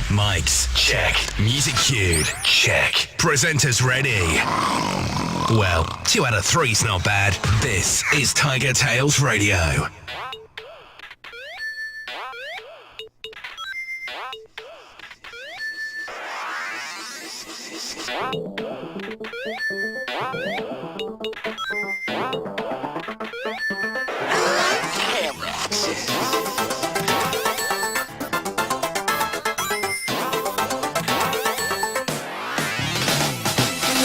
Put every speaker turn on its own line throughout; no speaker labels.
Mics, check. Music cued, check. Presenters ready. Well, 2 out of 3's not bad. This is TigerTails Radio.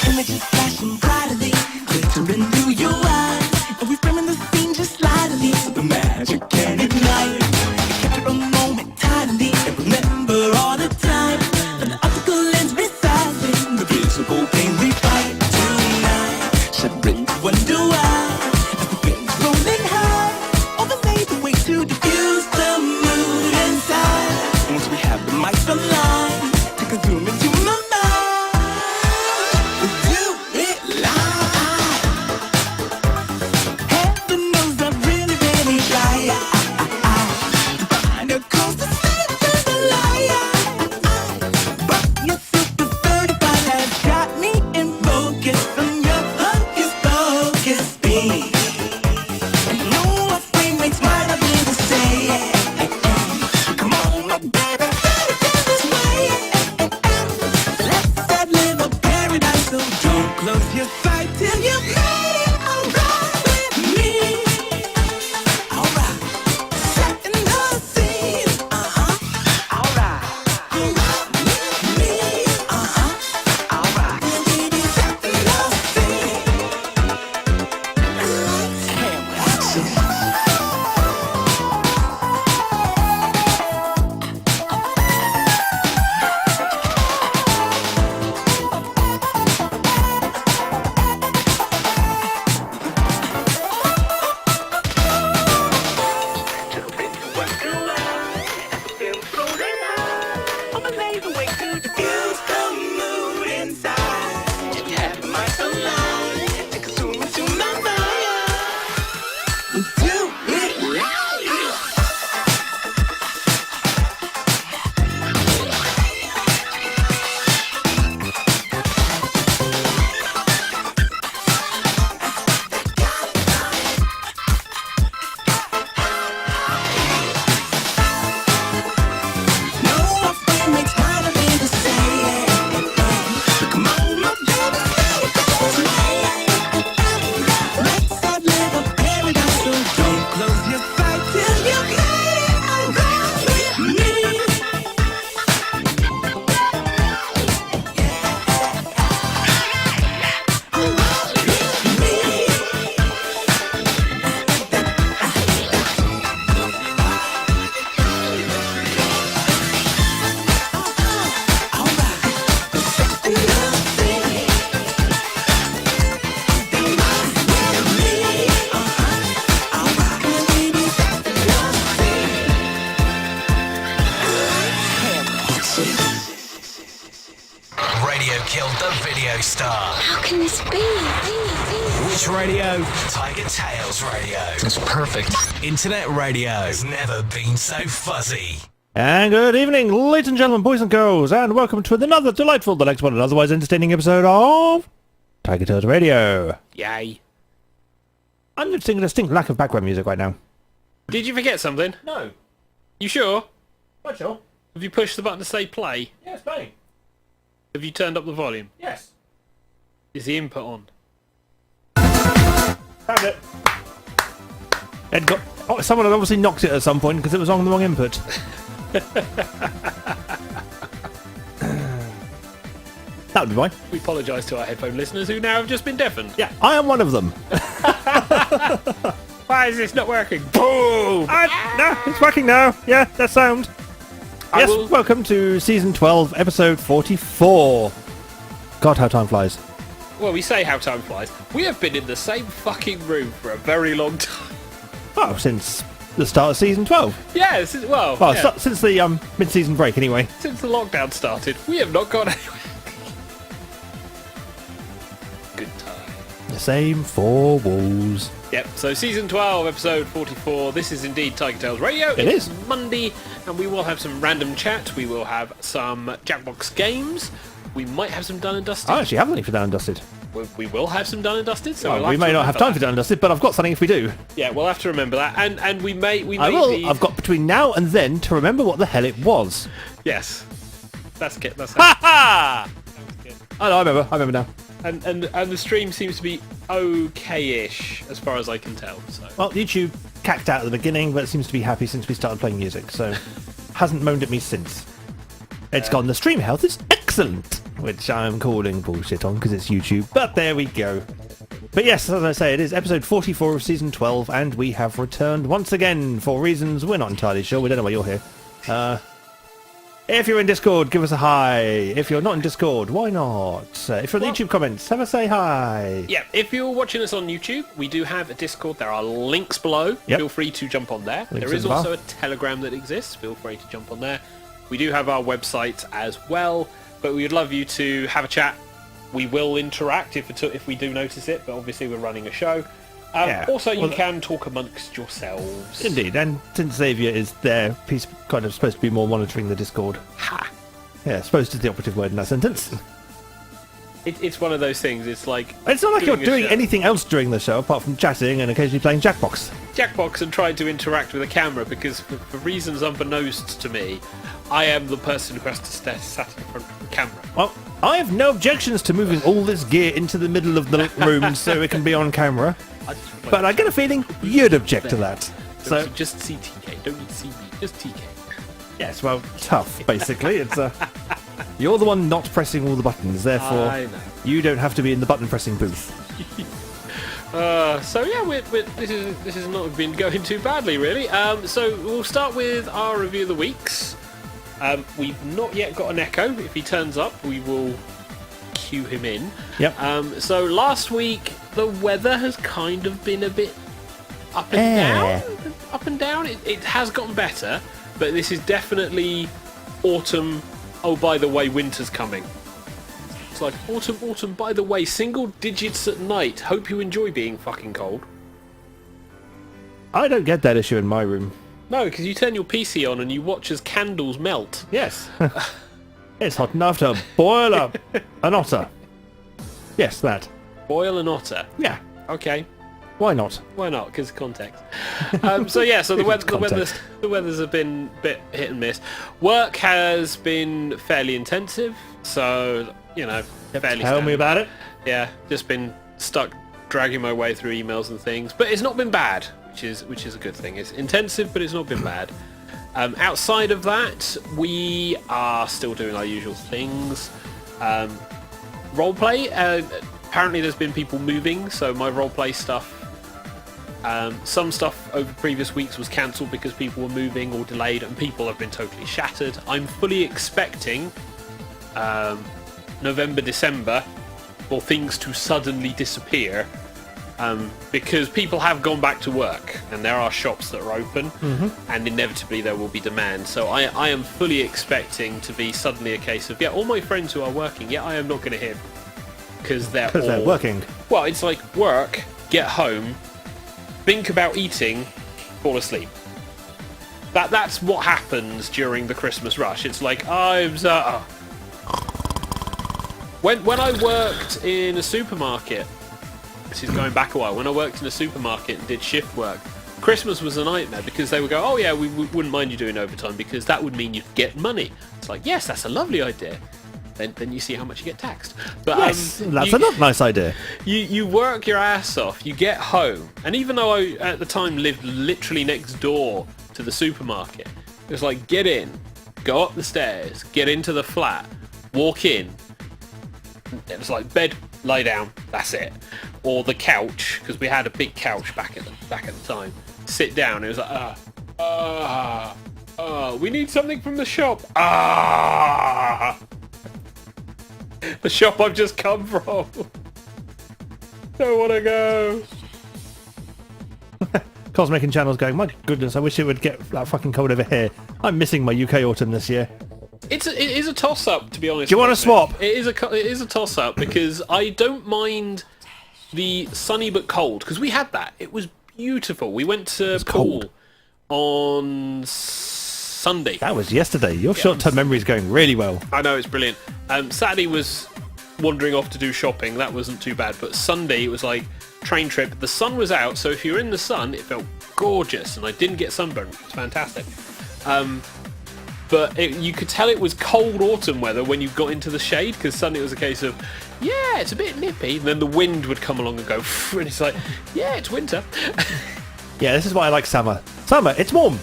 Images flashing brightly, glittering through your eyes, and we frame in the scene just slightly. The magic can ignite. Capture a moment tightly, and remember all the time that the optical lens resizing the visible pain we fight tonight. Should bring to wonder why, as the flames rolling high, overlay the way to diffuse the mood inside. Once we have the mics aligned, take a zoom into my mind. Close your sight till you made it alright with me. Alright, setting the scene. Alright, alright with me. Alright, setting the scene. Camera action.
How can this be?
Which radio? TigerTails Radio.
That's perfect.
Internet radio has never been so fuzzy.
And good evening, ladies and gentlemen, boys and girls, and welcome to another delightful, delectable, and otherwise entertaining episode of TigerTails Radio.
Yay.
I'm noticing a distinct lack of background music right now.
Did you forget something?
No.
You sure?
Not sure.
Have you pushed the button to say play?
Yes, playing.
Have you turned up the volume?
Yes.
Is the input on?
Found it. Someone had obviously knocked it at some point because it was on the wrong input. That would be fine.
We apologise to our headphone listeners who now have just been deafened.
Yeah, I am one of them.
Why is this not working? Boom!
No, it's working now. Yeah, that sound. Yes, welcome to Season 12, Episode 44. God, how time flies.
Well, we say how time flies. We have been in the same fucking room for a very long time.
Oh, since the start of Season 12.
Yeah, since
the mid-season break, anyway.
Since the lockdown started, we have not gone anywhere. Good time.
The same four walls.
Yep, so season 12, episode 44. This is indeed TigerTails Radio.
It is
Monday, and we will have some random chat. We will have some Jackbox games. We might have some Done and Dusted.
I actually haven't any for Done and Dusted.
We will have some Done and Dusted. So
we may not have time for Done and Dusted, but I've got something if we do.
Yeah, we'll have to remember that. And we may
I will. I've got between now and then to remember what the hell it was.
Yes. That's good. That's
Ha ha! I know, I remember now.
And the stream seems to be okay-ish, as far as I can tell. So.
Well, YouTube cacked out at the beginning, but it seems to be happy since we started playing music, so hasn't moaned at me since. It's gone, the stream health is excellent, which I'm calling bullshit on because it's YouTube, but there we go. But yes, as I say, it is episode 44 of season 12, and we have returned once again for reasons we're not entirely sure. We don't know why you're here. If you're in Discord, give us a hi. If you're not in Discord, why not? If you're in the YouTube comments, have a say hi.
Yeah, if you're watching us on YouTube, we do have a Discord. There are links below.
Yep.
Feel free to jump on there.
Links
there is
in the
also a Telegram that exists. Feel free to jump on there. We do have our website as well, but we would love you to have a chat. We will interact if we do notice it, but obviously we're running a show. Also, you can talk amongst yourselves.
Indeed, and since Xavier is there, he's kind of supposed to be more monitoring the Discord.
Ha!
Yeah, supposed is the operative word in that sentence.
It's one of those things, it's like...
It's not like you're doing
show.
anything else during the show, apart from chatting and occasionally playing Jackbox.
Jackbox and trying to interact with the camera, because for reasons unbeknownst to me, I am the person who has to stay sat in front of the camera.
Well, I have no objections to moving all this gear into the middle of the room so it can be on camera. But I get a feeling you'd object to that. So
just see TK. Don't need to see me. Just TK.
Yes, well, tough. Basically, it's you're the one not pressing all the buttons. Therefore,
I know.
you don't have to be in the button pressing booth.
So yeah, this has not been going too badly, really. So we'll start with our review of the weeks. We've not yet got an echo. If he turns up, we will cue him in.
Yep.
So last week, the weather has kind of been a bit up and down. Up and down. It has gotten better, but this is definitely autumn. Oh, by the way, winter's coming. It's like autumn, by the way, single digits at night. Hope you enjoy being fucking cold.
I don't get that issue in my room.
No, because you turn your PC on and you watch as candles melt.
Yes. It's hot enough to boil up an otter. Yes, that.
Boil an otter.
Yeah.
Okay.
Why not?
Why not? Because context. So the weather's have been a bit hit and miss. Work has been fairly intensive, so fairly.
Tell me about it.
Yeah, just been stuck dragging my way through emails and things, but it's not been bad, which is a good thing. It's intensive, but it's not been bad. Outside of that, we are still doing our usual things. Roleplay. Apparently, there's been people moving, so my roleplay stuff. Some stuff over previous weeks was cancelled because people were moving or delayed, and people have been totally shattered. I'm fully expecting November, December for things to suddenly disappear because people have gone back to work and there are shops that are open, and inevitably there will be demand. So I am fully expecting to be suddenly a case of, all my friends who are working, I am not going to hear because they're
working.
Well, it's like work, get home, think about eating, fall asleep. That's what happens during the Christmas rush. It's like when I worked in a supermarket, this is going back a while, when I worked in a supermarket and did shift work, Christmas was a nightmare because they would go, we wouldn't mind you doing overtime because that would mean you'd get money. It's like, yes, that's a lovely idea. Then you see how much you get taxed. But
yes, that's a not nice idea.
You work your ass off, you get home, and even though I at the time lived literally next door to the supermarket, it was like, get in, go up the stairs, get into the flat, walk in. It was like bed, lie down, that's it. Or the couch, because we had a big couch back at the time. Sit down. It was like we need something from the shop. The shop I've just come from. Don't want to go.
Cosmic and Channel's going, my goodness, I wish it would get that fucking cold over here. I'm missing my UK autumn this year.
It is a toss-up, to be honest.
Do you want to swap?
It is a toss-up because I don't mind the sunny but cold, because we had that. It was beautiful. We went to
cold.
pool on Sunday.
That was yesterday. Your short-term memory is going really well.
I know, it's brilliant. Saturday was wandering off to do shopping. That wasn't too bad. But Sunday, it was like train trip. The sun was out, so if you were in the sun, it felt gorgeous, and I didn't get sunburned. It was fantastic. But you could tell it was cold autumn weather when you got into the shade, because suddenly it was a case of, yeah, it's a bit nippy, and then the wind would come along and go, and it's like, yeah, it's winter.
Yeah, this is why I like summer. Summer, it's warm.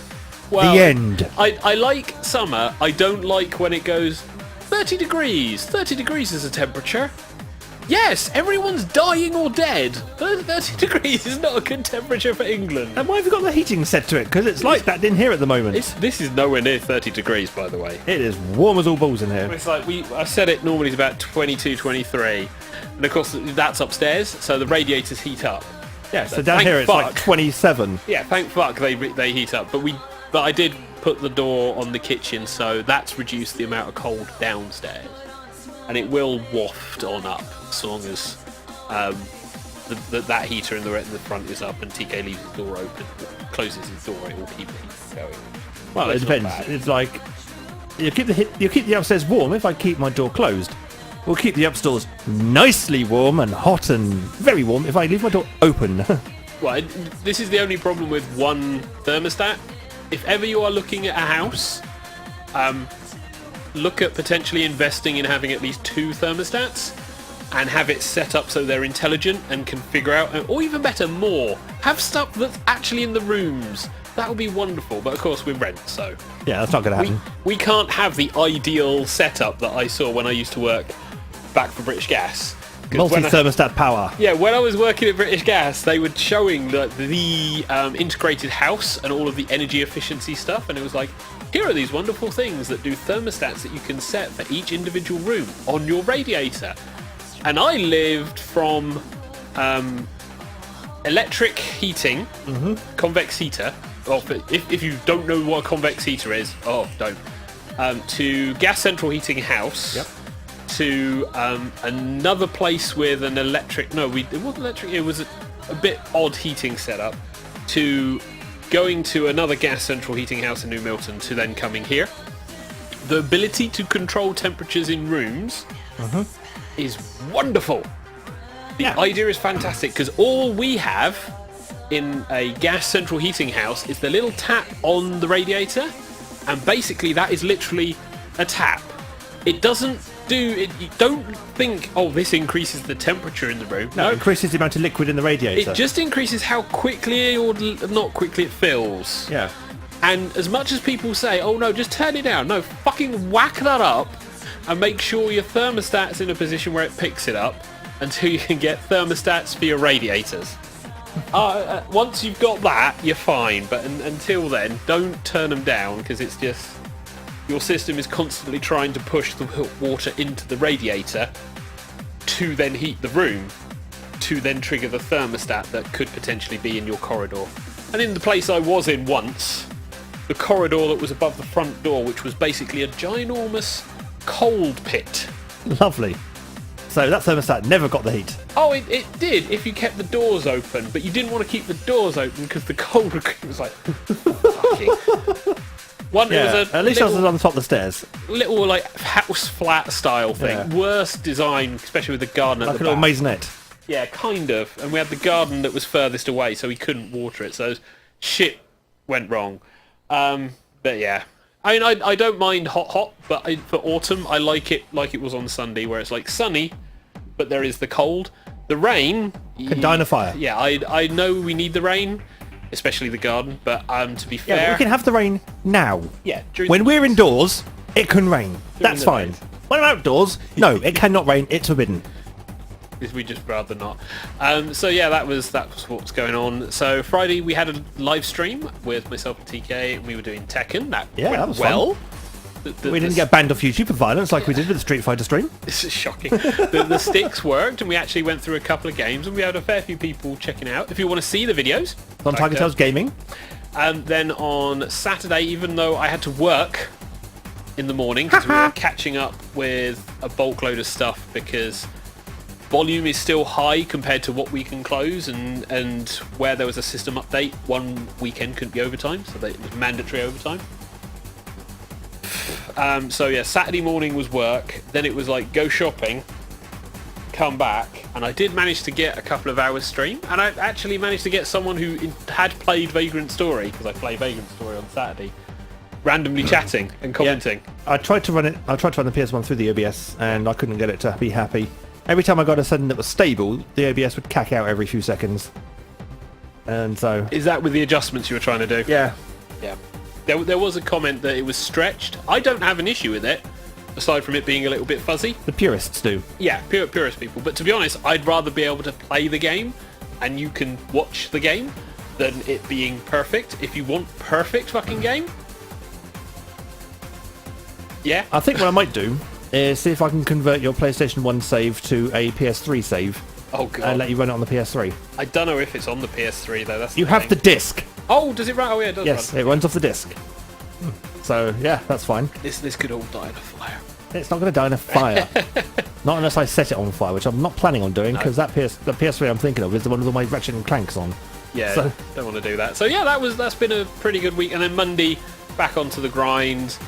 Well,
the end.
I like summer. I don't like when it goes 30 degrees. 30 degrees is a temperature. Yes, everyone's dying or dead. 30 degrees is not a good temperature for England.
And why have you got the heating set to it? Because it's like that in here at the moment.
This is nowhere near 30 degrees, by the way.
It is warm as all balls in here.
It's like I said it normally is about 22, 23. And of course, that's upstairs, so the radiators heat up.
Yeah, so down here it's like 27.
Yeah, thank fuck they heat up. But I did put the door on the kitchen, so that's reduced the amount of cold downstairs. And it will waft on up as long as that heater in the front is up and TK leaves his door open, closes his door, it will keep the heat going.
Well, it depends. It's like you keep the upstairs warm if I keep my door closed. We'll keep the upstairs nicely warm and hot and very warm if I leave my door open.
Well, this is the only problem with one thermostat. If ever you are looking at a house, look at potentially investing in having at least 2 thermostats and have it set up so they're intelligent and can figure out, or even better, more. Have stuff that's actually in the rooms. That would be wonderful, but of course we rent, so...
Yeah, that's not going to happen.
We can't have the ideal setup that I saw when I used to work back for British Gas.
Multi-thermostat power.
Yeah, when I was working at British Gas, they were showing the integrated house and all of the energy efficiency stuff, and it was like, here are these wonderful things that do thermostats that you can set for each individual room on your radiator. And I lived from electric heating, convex heater. Well, if you don't know what a convex heater is, don't. To gas central heating house.
Yep.
To another place with an electric... No, it wasn't electric. It was a bit odd heating setup. To going to another gas central heating house in New Milton, to then coming here. The ability to control temperatures in rooms is wonderful. The idea is fantastic, because all we have in a gas central heating house is the little tap on the radiator, and basically that is literally a tap. It doesn't do it. You don't think, this increases the temperature in the room.
No, it increases the amount of liquid in the radiator.
It just increases how quickly or not quickly it fills.
Yeah.
And as much as people say, oh no, just turn it down. No, fucking whack that up and make sure your thermostat's in a position where it picks it up until you can get thermostats for your radiators. Once you've got that, you're fine. But until then, don't turn them down, because it's just... Your system is constantly trying to push the water into the radiator to then heat the room, to then trigger the thermostat that could potentially be in your corridor. And in the place I was in once, the corridor that was above the front door, which was basically a ginormous cold pit.
Lovely. So that thermostat never got the heat.
Oh, it did if you kept the doors open, but you didn't want to keep the doors open because the cold was like... fucking...
At least I was on the top of the stairs.
Little like house flat style thing.
Yeah.
Worst design, especially with the garden at
Like
the
a little
back.
maisonette.
Yeah, kind of. And we had the garden that was furthest away, so we couldn't water it. So shit went wrong. But yeah, I mean, I don't mind hot, but for autumn, I like it it was on Sunday, where it's like sunny, but there is the cold. The rain
Can die in a fire.
Yeah, I know we need the rain. Especially the garden, but to be fair...
Yeah, we can have the rain now.
Yeah.
When we're indoors, it can rain. That's fine. When we're outdoors, no, it cannot rain. It's forbidden.
We just rather not. So yeah, that was what's going on. So Friday we had a live stream with myself and TK, and we were doing Tekken. That went
was
well.
fun. We didn't get banned off YouTube for violence like we did with the Street Fighter stream.
This is shocking. The sticks worked, and we actually went through a couple of games, and we had a fair few people checking out. If you want to see the videos,
On TigerTails Gaming.
And then on Saturday, even though I had to work in the morning, because we were catching up with a bulk load of stuff, because volume is still high compared to what we can close, and where there was a system update, one weekend couldn't be overtime, so it was mandatory overtime. So yeah, Saturday morning was work, then it was like go shopping, come back, and I did manage to get a couple of hours stream, and I actually managed to get someone who had played Vagrant Story, because I play Vagrant Story on Saturday, randomly chatting and commenting.
I tried to run the PS1 through the OBS, and I couldn't get it to be happy. Every time I got a setting that was stable, the OBS would cack out every few seconds. And so...
Is that with the adjustments you were trying to do?
Yeah.
Yeah. There was a comment that it was stretched. I don't have an issue with it, aside from it being a little bit fuzzy.
The purists do.
Yeah, purist people. But to be honest, I'd rather be able to play the game, and you can watch the game, than it being perfect. If you want perfect fucking game... Yeah.
I think what I might do is see if I can convert your PlayStation 1 save to a PS3 save.
Oh, God.
And let you run it on the PS3.
I don't know if it's on the PS3, though. That's
You have the disc.
Oh, does it run? Oh, yeah, it does
Yes,
run.
it runs off the disc. So, yeah, that's fine.
This could all die in a fire.
It's not going to die in a fire. Not unless I set it on fire, which I'm not planning on doing, because the PS3 I'm thinking of is the one with all my Ratchet and Clanks on.
Yeah,
So-
don't want to do that. So yeah, that's been a pretty good week. And then Monday, back onto the grind.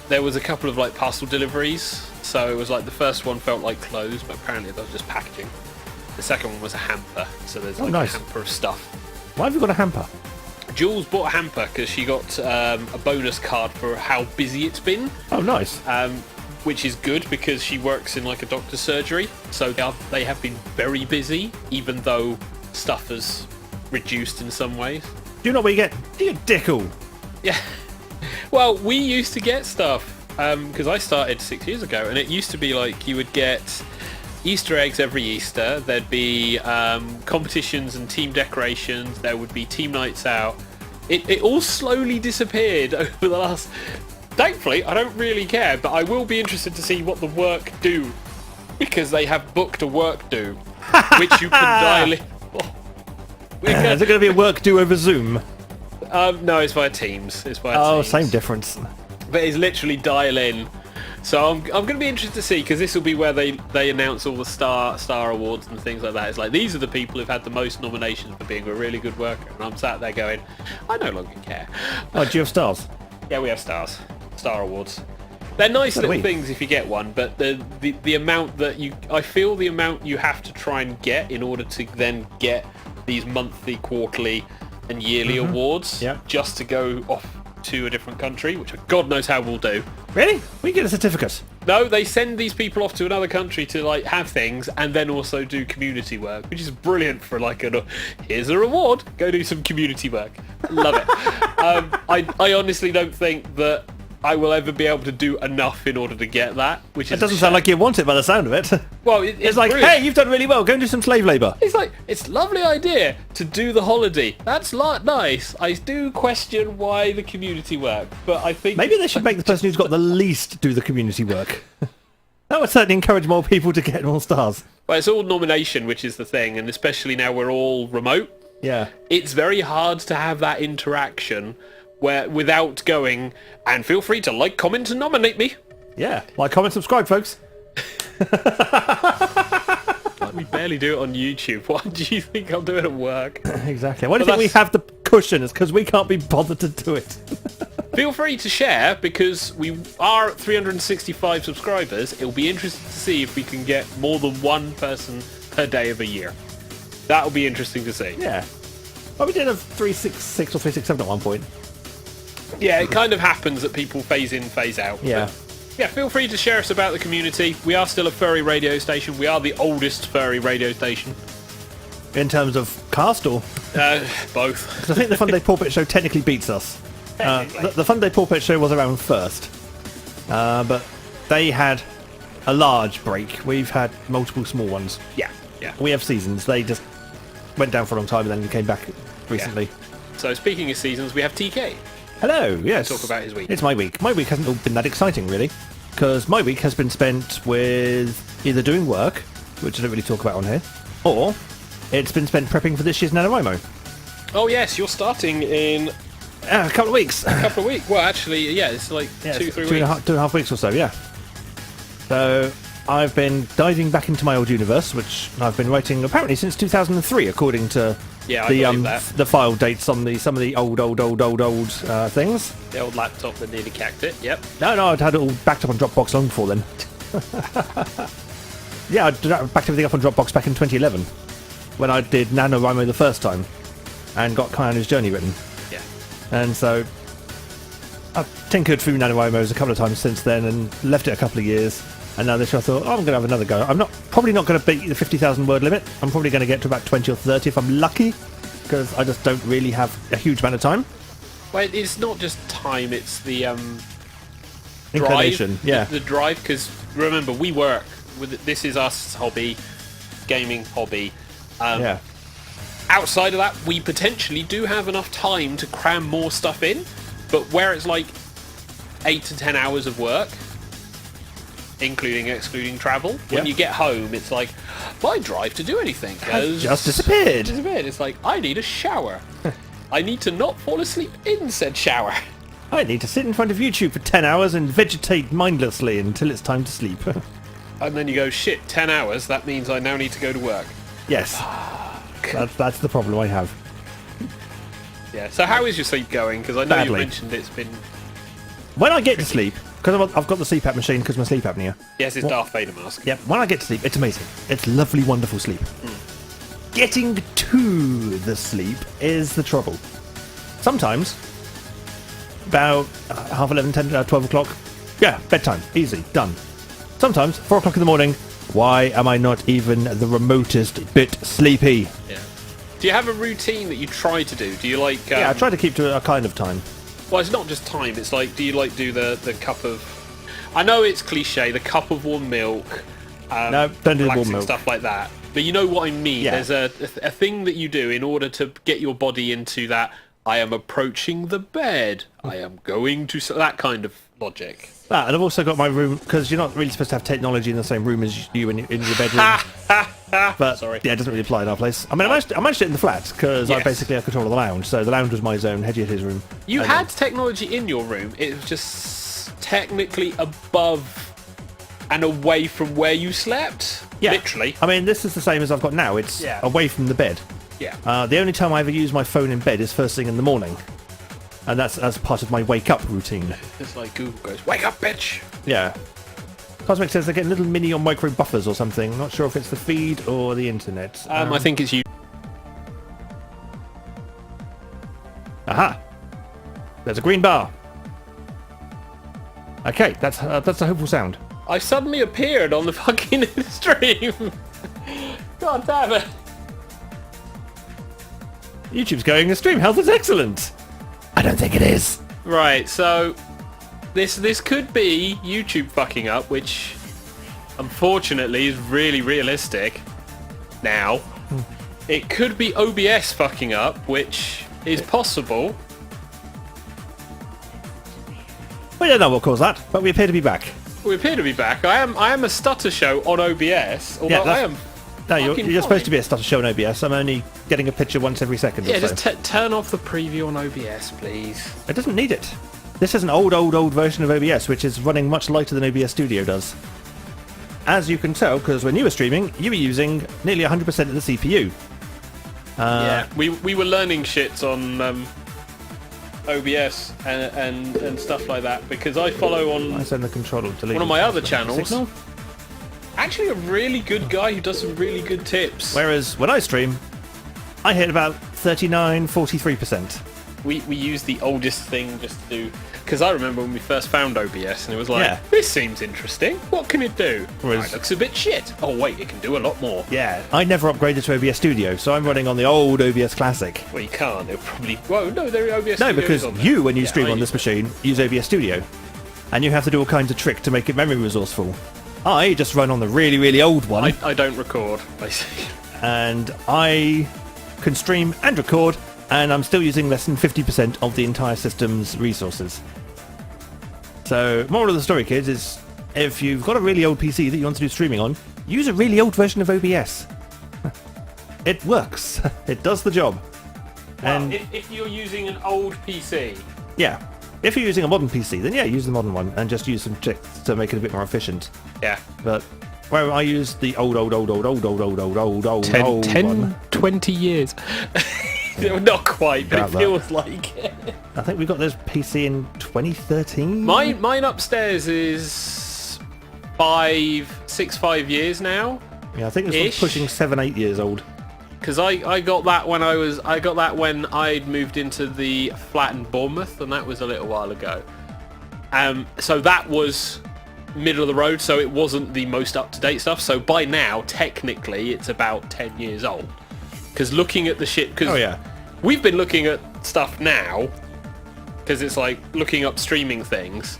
There was a couple of like parcel deliveries. So it was like the first one felt like clothes, but apparently that was just packaging. The second one was a hamper. So there's like
nice.
a hamper of stuff.
Why have you got a hamper?
Jules bought a hamper because she got a bonus card for how busy it's been.
Oh, nice.
Which is good because she works in like a doctor's surgery. So they have been very busy, even though stuff has reduced in some ways.
Do you know what you get? You get Dickle.
Yeah. Well, we used to get stuff because I started 6 years ago, and it used to be like you would get Easter eggs every Easter. There'd be competitions and team decorations. There would be team nights out. It all slowly disappeared over the last... Thankfully, I don't really care, but I will be interested to see what the work do, because they have booked a work do, which you can dial in.
Is it going to be a work do over Zoom?
No, it's via Teams. It's via
Oh,
Teams.
same difference.
But it's literally dial in. So I'm going to be interested to see, because this will be where they announce all the star awards and things like that. It's like, these are the people who've had the most nominations for being a really good worker. And I'm sat there going, I no longer care.
Oh, do you have stars?
Yeah, we have stars. Star awards. They're nice little things if you get one, but the amount that I feel the amount you have to try and get in order to then get these monthly, quarterly and yearly awards, just to go off to a different country, which God knows how we'll do.
Really? We get a certificate.
No, they send these people off to another country to like have things and then also do community work, which is brilliant for like here's a reward, go do some community work. Love it. I honestly don't think that I will ever be able to do enough in order to get that, which is...
It doesn't sound like you want it by the sound of it.
Well,
it's like,
brilliant.
hey, you've done really well, go and do some slave labour.
It's like, it's a lovely idea to do the holiday. That's nice. I do question why the community work, but I think...
Maybe they should make the person who's got the least do the community work. That would certainly encourage more people to get more stars.
Well, it's all nomination, which is the thing, and especially now we're all remote.
Yeah.
It's very hard to have that interaction without going, and feel free to like, comment, and nominate me.
Yeah. Like, comment, subscribe, folks.
Like, we barely do it on YouTube. Why do you think I'm doing at work?
Exactly. Why do you think we have the cushion? It's because we can't be bothered to do it.
Feel free to share, because we are at 365 subscribers. It'll be interesting to see if we can get more than one person per day of a year. That'll be interesting to see.
Yeah. Well, we did have 366 or 367 at one point.
Yeah, it kind of happens that people phase in, phase out.
Yeah.
But yeah, feel free to share us about the community. We are still a furry radio station. We are the oldest furry radio station.
In terms of cast or?
Both.
Because I think the Fun Day Pulpit Show technically beats us. The Fun Day Pulpit Show was around first. But they had a large break. We've had multiple small ones.
Yeah, yeah.
We have seasons. They just went down for a long time and then came back recently.
Yeah. So speaking of seasons, we have TK.
Hello, yes.
Talk about his week.
It's my week. My week hasn't been that exciting, really. Because my week has been spent with either doing work, which I don't really talk about on here, or it's been spent prepping for this year's NaNoWriMo.
Oh yes, you're starting in
A couple of weeks.
a couple of weeks. Well, actually, yeah, it's like 2-3 weeks.
2.5 weeks or so, yeah. So I've been diving back into my old universe, which I've been writing apparently since 2003, according to
Yeah, I believe that.
the file dates on some of the old things.
The old laptop that nearly cacked it, yep.
No, I'd had it all backed up on Dropbox long before then. Yeah, I backed everything up on Dropbox back in 2011, when I did NaNoWriMo the first time, and got Kyan's Journey written.
Yeah.
And so I've tinkered through NaNoWriMos a couple of times since then, and left it a couple of years. And now this year I thought, I'm going to have another go. I'm probably not going to beat the 50,000 word limit. I'm probably going to get to about 20 or 30 if I'm lucky, because I just don't really have a huge amount of time.
Well, it's not just time, it's the
Inclination,
drive.
yeah.
The drive, because remember, we work with this is us hobby, gaming hobby.
Yeah.
Outside of that, we potentially do have enough time to cram more stuff in, but where it's like 8 to 10 hours of work, excluding travel, when
Yep.
you get home, it's like, my drive to do anything has
just disappeared.
It's like, I need a shower. I need to not fall asleep in said shower.
I need to sit in front of YouTube for 10 hours and vegetate mindlessly until it's time to sleep.
And then you go, shit, 10 hours, that means I now need to go to work.
Yes. That's the problem I have.
Yeah, so how is your sleep going? Because I know
Badly.
you mentioned it's been...
When I get to sleep, because I've got the CPAP machine because of my sleep apnea.
Yes, it's Darth Vader mask.
Yep, when I get to sleep, it's amazing. It's lovely, wonderful sleep. Getting to the sleep is the trouble. Sometimes, about half 11, 10, 12 o'clock, yeah, bedtime, easy, done. Sometimes, 4 o'clock in the morning, why am I not even the remotest bit sleepy?
Yeah. Do you have a routine that you try to do? Do you like...
Yeah, I try to keep to a kind of time.
Well, it's not just time, it's like, do you like do the cup of... I know it's cliche, the cup of warm milk.
No, don't do the warm
relaxing
milk.
Stuff like that. But you know what I mean.
Yeah.
There's a thing that you do in order to get your body into that, I am approaching the bed, I am going to... that kind of logic.
And I've also got my room, because you're not really supposed to have technology in the same room as you in your bedroom. But
Sorry.
yeah, it doesn't really apply in our place. I mean, I managed it in the flat, because I
Yes.
basically have control of the lounge, so the lounge was my zone, Hedgie had his room.
You
And
had technology in your room, it was just technically above and away from where you slept.
yeah.
Literally.
I mean, this is the same as I've got now. It's
Yeah.
away from the bed.
Yeah.
The only time I ever use my phone in bed is first thing in the morning. And that's as part of my wake-up routine.
It's like Google goes, wake up, bitch!
Yeah. Cosmic says they're getting little mini or micro buffers or something. Not sure if it's the feed or the internet.
I think it's you.
Aha! There's a green bar. Okay, that's a hopeful sound.
I suddenly appeared on the fucking stream! God damn it!
YouTube's going, the stream health is excellent! I don't think it is.
Right, so... This could be YouTube fucking up, which... unfortunately is really realistic. Now. It could be OBS fucking up, which is possible.
We don't know what caused that, but we appear to be back.
We appear to be back. I am a stutter show on OBS, although I am...
No, you're
fucking
supposed to
fine.
be a stutter show on OBS. I'm only getting a picture once every second
Yeah,
or so.
just turn off the preview on OBS, please.
It doesn't need it. This is an old version of OBS, which is running much lighter than OBS Studio does. As you can tell, because when you were streaming, you were using nearly 100% of the CPU.
Yeah, we were learning shits on OBS and stuff like that because I follow
I
on
send the controller to
one of my other channels.
Signal.
Actually, a really good guy who does some really good tips.
Whereas when I stream, I hit about 39, 43%.
We use the oldest thing just to do because I remember when we first found OBS and it was like,
Yeah.
this seems interesting. What can it do?
Whereas-
It looks a bit shit. Oh wait, it can do a lot more.
Yeah, I never upgraded to OBS Studio, so I'm running on the old OBS Classic.
Well, you can't. It'll probably. Well, no, there are OBS.
No,
Studios
because
on there.
you, when you
Yeah,
stream
I
on
use
this
it.
machine, use OBS Studio. And you have to do all kinds of tricks to make it memory resourceful. I just run on the really, really old one,
I don't record, basically.
and I can stream and record, and I'm still using less than 50% of the entire system's resources. So, moral of the story, kids, is if you've got a really old PC that you want to do streaming on, use a really old version of OBS. It works. It does the job.
Well,
And
if you're using an old PC,
yeah, if you're using a modern PC, then yeah, use the modern one and just use some tricks to make it a bit more efficient.
yeah.
But Where I used the old
10,
one.
20 years. Not quite, but
About
it
that.
feels like it.
I think we got this PC in 2013.
Mine upstairs is 5 years now.
Yeah, I think it's
Ish.
pushing 7-8 years old.
Because I got that when I'd moved into the flat in Bournemouth, and that was a little while ago. So that was middle of the road, so it wasn't the most up-to-date stuff. So by now, technically, it's about 10 years old. Because looking at the shit, because we've been looking at stuff now, because it's like looking up streaming things,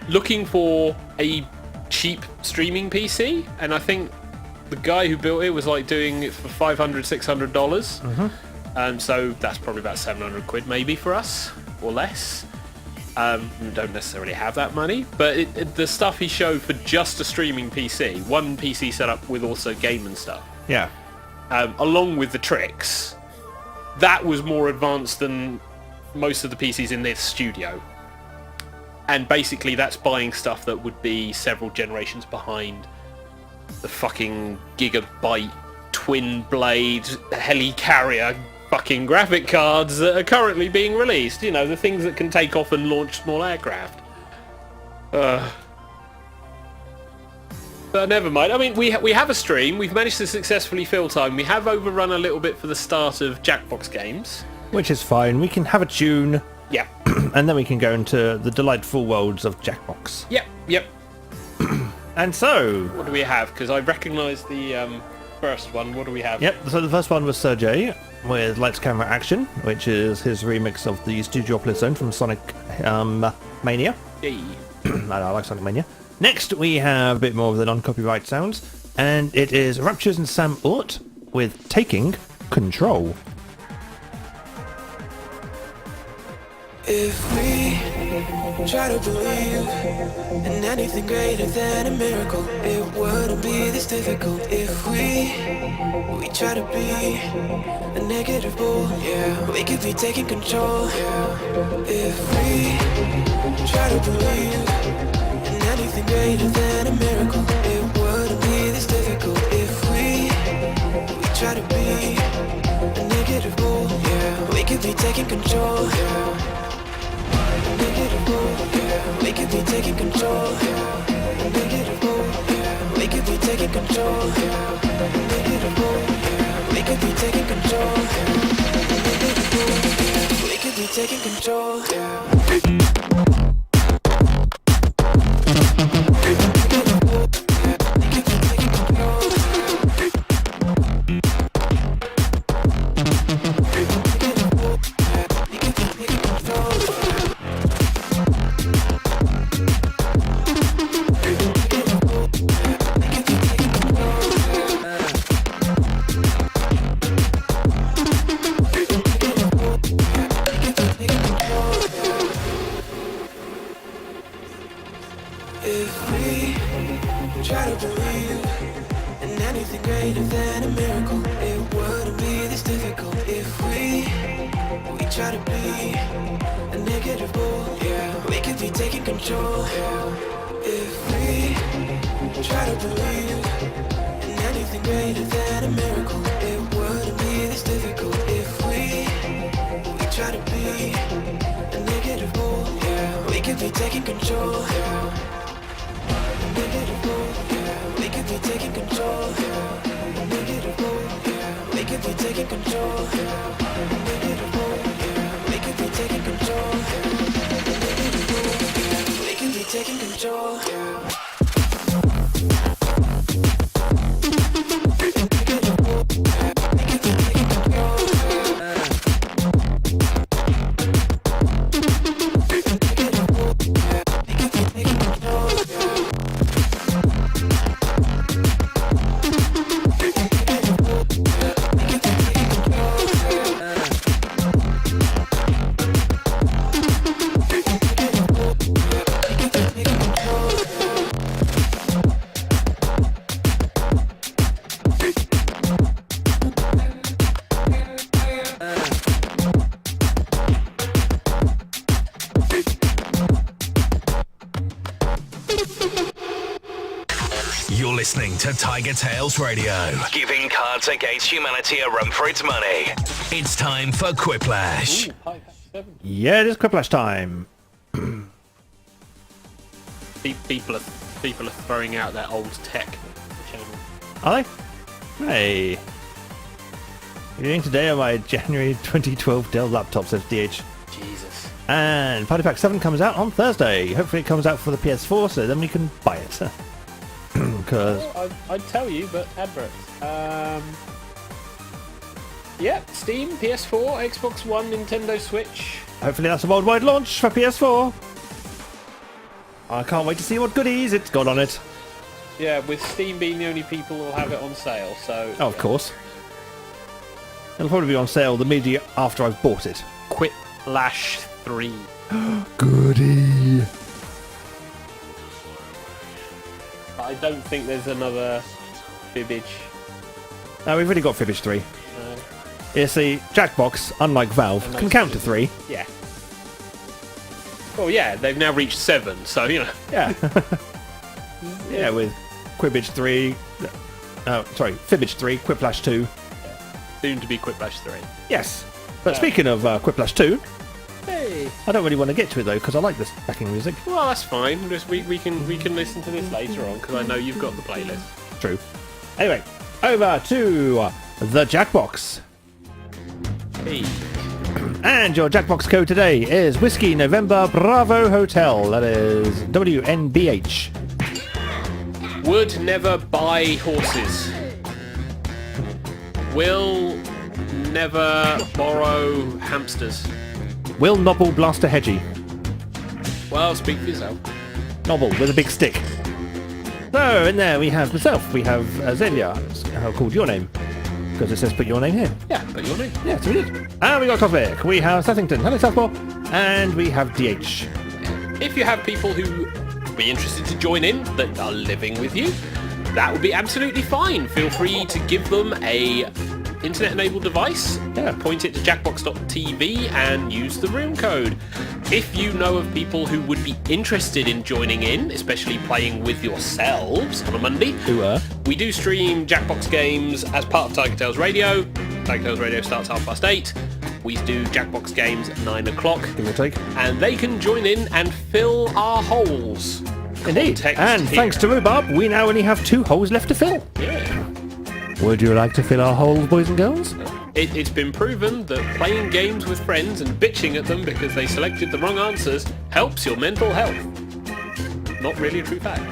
looking for a cheap streaming PC, and I think the guy who built it was like doing it for $500-$600. So that's probably about 700 quid maybe for us, or less. We don't necessarily have that money, but the stuff he showed for just a streaming PC, one PC setup with also game and stuff,
Yeah.
along with the tricks, that was more advanced than most of the PCs in this studio. And basically that's buying stuff that would be several generations behind the fucking gigabyte twin blade helicarrier fucking graphic cards that are currently being released. You know, the things that can take off and launch small aircraft. But never mind. I mean, we have a stream. We've managed to successfully fill time. We have overrun a little bit for the start of Jackbox games.
Which is fine. We can have a tune,
Yeah.
and then we can go into the delightful worlds of Jackbox.
Yep.
And so,
What do we have? Because I recognise the first one. What do we have?
so the first one was Sergey with Lights, Camera, Action, which is his remix of the Studiopolis zone from Sonic Mania.
Yay.
I like Sonic Mania. Next, we have a bit more of the non-copyright sounds, and it is Raptures and Sam Ort with Taking Control.
If we try to believe in anything greater than a miracle, it wouldn't be this difficult. If we try to be a negative bull, we could be taking control. If we try to believe in anything greater than a miracle, it wouldn't be this difficult. If we try to be a negative bull, we could be taking control. We could be taking control. We could be taking control. We could be taking control. We could be taking control. If we try to believe in anything greater than a miracle, it wouldn't be this difficult. If we try to be a negative bull, we could be taking control. If we try to believe in anything greater than a miracle, it wouldn't be this difficult. If we try to be a negative bull, we could be taking control. We could be taking control. We could be taking control. We could be taking control. We could be taking control.
listening to TigerTails Radio, giving Cards Against Humanity a run for its money. It's time for Quiplash.
Ooh, Pipe 7.
Yeah, it is Quiplash time.
People are throwing out their old tech channel.
Are they? Hey. Reading today on my January 2012 Dell laptop, says DH.
Jesus.
And Party Pack 7 comes out on Thursday. Hopefully it comes out for the PS4, so then we can buy it. Because...
Well, I'd tell you, but adverts. Yeah, Steam, PS4, Xbox One, Nintendo Switch.
hopefully that's a worldwide launch for PS4. I can't wait to see what goodies it's got on it.
Yeah, with Steam being the only people who'll have it on sale, so...
Oh, of course. It'll probably be on sale the immediate after I've bought it.
Quiplash 3.
Goody.
I don't think there's another Fibbage.
No, we've already got Fibbage 3.
No.
You see, Jackbox, unlike Valve,
And
can
that's
count to 3.
Yeah. Well, yeah, they've now reached 7, so, you know.
Yeah. Yeah, with Quibbage 3... Fibbage 3, Quiplash 2.
Soon to be Quiplash 3.
Yes. But speaking of Quiplash 2,
Hey.
I don't really want to get to it, though, because I like this backing music.
Well, that's fine. Just we can listen to this later on, because I know you've got the playlist.
True. Anyway, over to the Jackbox.
Hey.
And your Jackbox code today is Whiskey November Bravo Hotel. That is WNBH.
Would never buy horses. Will never borrow hamsters.
Will Nobble Blaster Hedgie.
Well, speak for yourself.
Nobble with a big stick. So, in there we have myself. We have Azalea. How called your name? Because it says put your name here.
Yeah, but your name.
Yeah, so we did. And we got Cosmic. We have Sathington. Hello, Southpaw. And we have DH.
If you have people who would be interested to join in that are living with you, that would be absolutely fine. Feel free to give them a internet-enabled device, point it to jackbox.tv and use the room code. If you know of people who would be interested in joining in, especially playing with yourselves on a Monday, we do stream Jackbox games as part of TigerTails Radio. TigerTails Radio starts 8:30. We do Jackbox games at 9 o'clock.
Give or take.
And they can join in and fill our holes.
Indeed.
Context
And
here.
thanks to Rhubarb, we now only have 2 holes left to fill.
Yeah.
Would you like to fill our holes, boys and girls?
It's been proven that playing games with friends and bitching at them because they selected the wrong answers helps your mental health. Not really a true fact.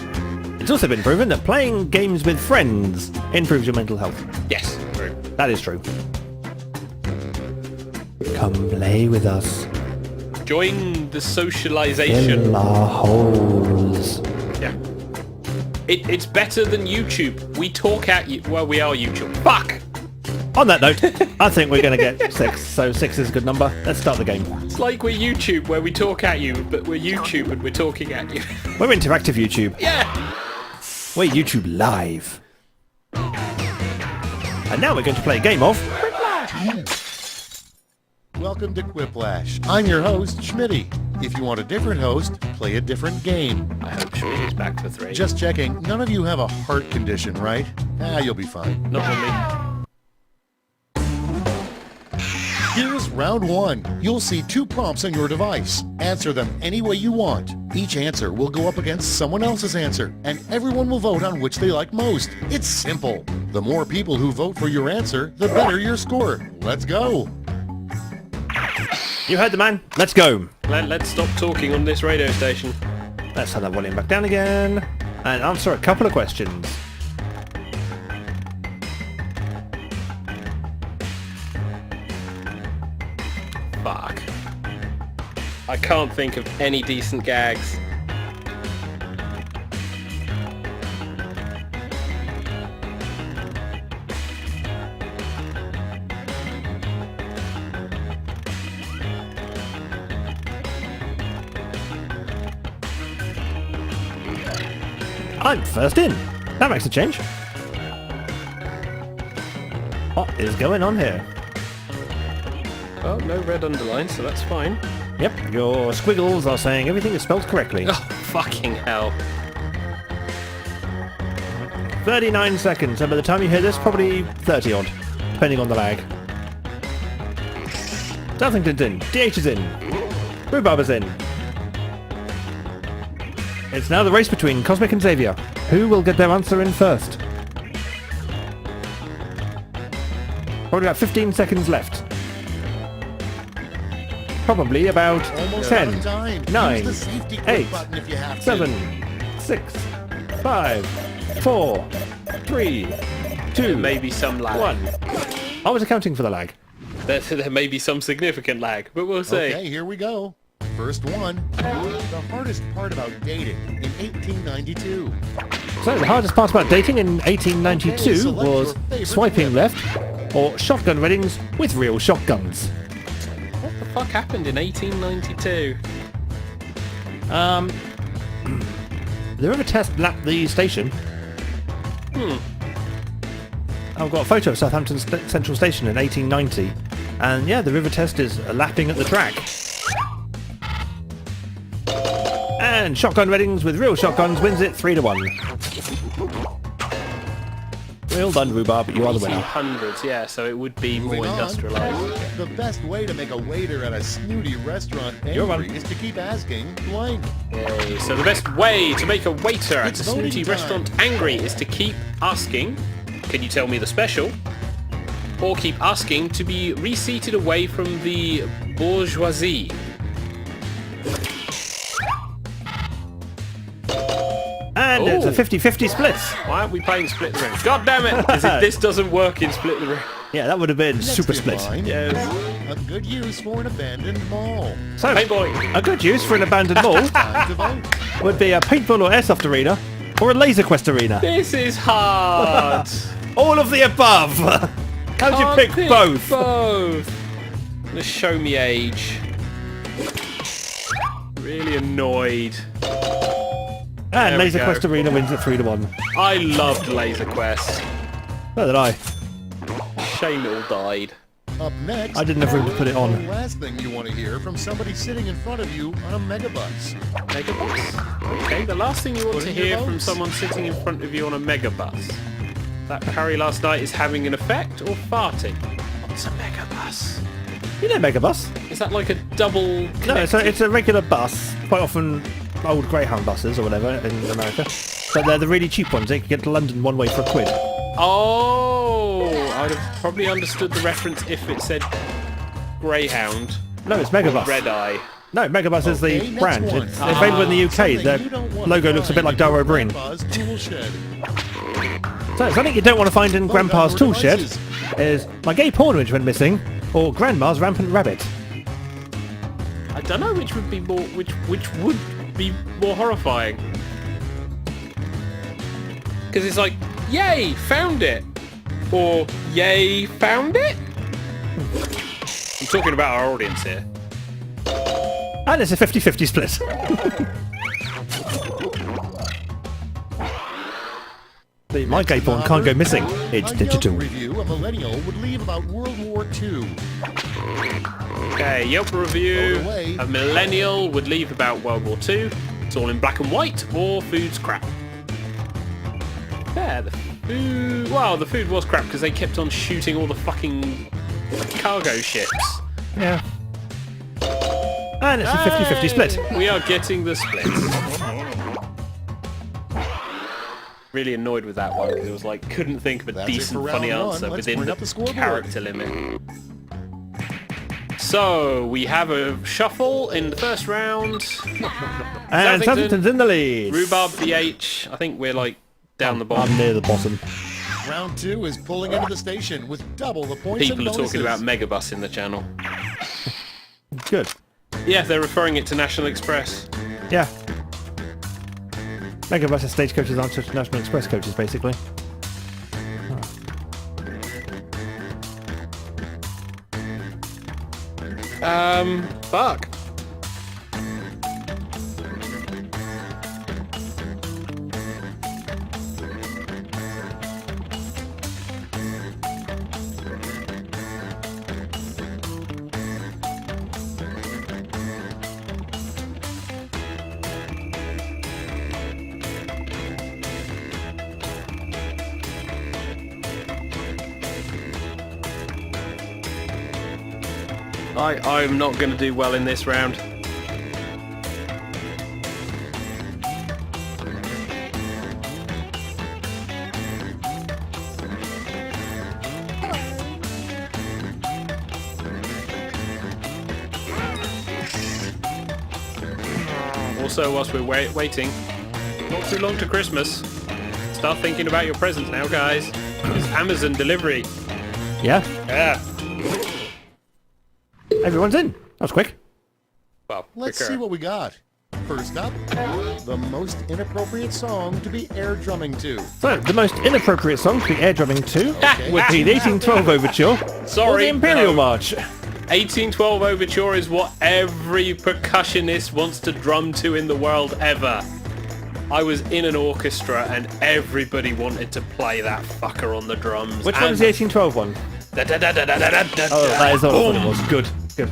It's also been proven that playing games with friends improves your mental health.
Yes, true.
That is true. Come play with us.
Join the socialization.
Fill our holes.
Yeah. It's better than YouTube. We talk at you. Well, we are YouTube. Fuck!
On that note, I think we're going to get 6, so 6 is a good number. Let's start the game.
It's like we're YouTube where we talk at you, but we're YouTube and we're talking at you.
We're interactive YouTube.
Yeah!
We're YouTube Live. And now we're going to play a game of...
Welcome to Quiplash. I'm your host, Schmitty. If you want a different host, play a different game.
I hope Schmidt is back for 3.
Just checking, none of you have a heart condition, right? You'll be fine.
Not on me.
Here's round 1. You'll see 2 prompts on your device. Answer them any way you want. Each answer will go up against someone else's answer, and everyone will vote on which they like most. It's simple. The more people who vote for your answer, the better your score. Let's go.
You heard the man. Let's go.
Let's stop talking on this radio station.
Let's have that volume back down again. And answer a couple of questions.
Fuck. I can't think of any decent gags.
I'm first in. That makes a change. What is going on here?
Oh, no red underline, so that's fine.
Yep, your squiggles are saying everything is spelled correctly.
Oh, fucking hell.
39 seconds, and by the time you hear this, probably 30 odd, depending on the lag. Duffington's in, DH is in, Rhubarb is in. It's now the race between Cosmic and Xavier. Who will get their answer in first? Probably about 15 seconds left. Probably about
Almost out
10,
of time.
9,
Use the safety quit
8,
button if you have to.
7, 6, 5, 4, 3, 2,
Maybe some lag.
1. I was accounting for the lag.
There may be some significant lag, but we'll see.
Okay, here we go. First one. The hardest part about dating in 1892.
So the hardest part about dating in 1892
Okay, select
was
your favorite
swiping
whip.
left or shotgun weddings with real shotguns.
What the fuck happened in 1892?
The river test lapped the station. I've got a photo of Southampton Central Station in 1890, and yeah, the river test is lapping at the track. And shotgun weddings with real shotguns wins it 3-1. Well done, Rhubarb, you are the winner.
1800s, yeah, so it would be more
Moving on.
industrialized.
The best way to make a waiter at a snooty restaurant
You're
angry
on.
is to keep asking blank.
Yay. So the best way to make a waiter at
It's
a snooty
voting time.
restaurant angry is to keep asking, can you tell me the special? Or keep asking to be reseated away from the bourgeoisie.
And it's a
Ooh.
50-50 split.
Why aren't we playing Split the Room? God damn it! This doesn't work in Split the Room.
Yeah, that would have been
Next
super
in
split.
line,
Yes.
a good use for an abandoned mall.
So,
Paintballing.
a good use for an abandoned mall
Time to vote.
would be a paintball or airsoft arena, or a laser quest arena.
This is hard.
All of the above. How'd you
Can't
pick both?
Both. Gonna show me age. Really annoyed.
And
There we
laser
go.
quest arena wins it 3-1.
I loved Laser Quest.
So did I.
Shame it all died.
Up next,
I didn't have room to put it on.
the last thing you want to hear from somebody sitting in front of you on a megabus.
Megabus. Okay, the last thing you want
Put
to
in your
hear from
votes.
someone sitting in front of you on a megabus. That Harry last night is having an effect or farting? What's a megabus?
You know Megabus?
Is that like a double?
No, it's a regular bus. Quite often old Greyhound buses or whatever in America. But they're the really cheap ones. They can get to London one way for £1.
Oh, I'd have probably understood the reference if it said Greyhound,
No, it's Megabus.
Red Eye.
No, Megabus is
Okay,
the
next
brand.
one.
It's available in the UK.
Something
Their
you don't want
logo
to
looks a bit
find
like Darrow
in
Breen.
Grandpa's tool shed.
So something you don't want to find in Grandpa's
on
tool
your
shed
devices.
is my gay porn which went missing, or Grandma's rampant rabbit.
I don't know which would be more horrifying. Because it's like, yay, found it, or yay, found it. I'm talking about our audience here.
And it's a 50-50 split. My gay porn can't go missing. It's
A
digital.
Yelp review, a millennial would leave about World War II.
Okay, Yelp review.
Vote away.
A millennial would leave about World War II. It's all in black and white, or food's crap. Yeah, the food. Well, the food was crap because they kept on shooting all the fucking cargo ships.
Yeah. And it's a 50-50 split.
Hey, we are getting the split. Really annoyed with that one because it was like couldn't think of a
That's it
decent
for
funny
round one.
answer
Let's
within
bring
the
up the scoreboard.
character limit. So we have a shuffle in the first round.
And Southampton's in the lead.
Rhubarb BH. I think we're like down the bottom.
I'm near the bottom.
Round 2 is pulling into the station with double the points
People are
and
talking about
bonuses.
Megabus in the channel.
Good.
Yeah, they're referring it to National Express.
Yeah. Megabus is stagecoaches answer to National Express coaches, basically.
Fuck. I'm not going to do well in this round. Also, whilst we're waiting, not too long to Christmas. Start thinking about your presents now, guys. It's Amazon delivery.
Yeah?
Yeah.
Everyone's in. That was quick.
Well,
Let's
quicker.
see what we got. First up, the most inappropriate song to be air drumming to.
So, the most inappropriate song to be air drumming to
Okay.
would be the 1812 Overture or
Sorry,
the Imperial
no.
March.
1812 Overture is what every percussionist wants to drum to in the world ever. I was in an orchestra and everybody wanted to play that fucker on the drums.
Which one is the 1812 one? Oh, that is all what it was. Good, good.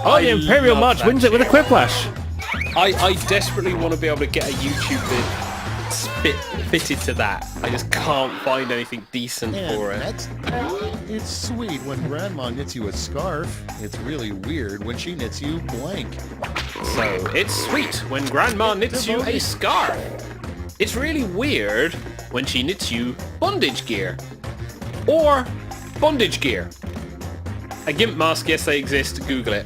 Oh, the Imperial
love
March
that
wins it with a quiplash.
I desperately want to be able to get a YouTube vid fitted to that. I just can't find anything decent for
And
it.
next, it's sweet when Grandma knits you a scarf. It's really weird when she knits you blank.
So, it's sweet when Grandma knits you a scarf. It's really weird when she knits you bondage gear. Or bondage gear. A GIMP mask, yes they exist, Google it.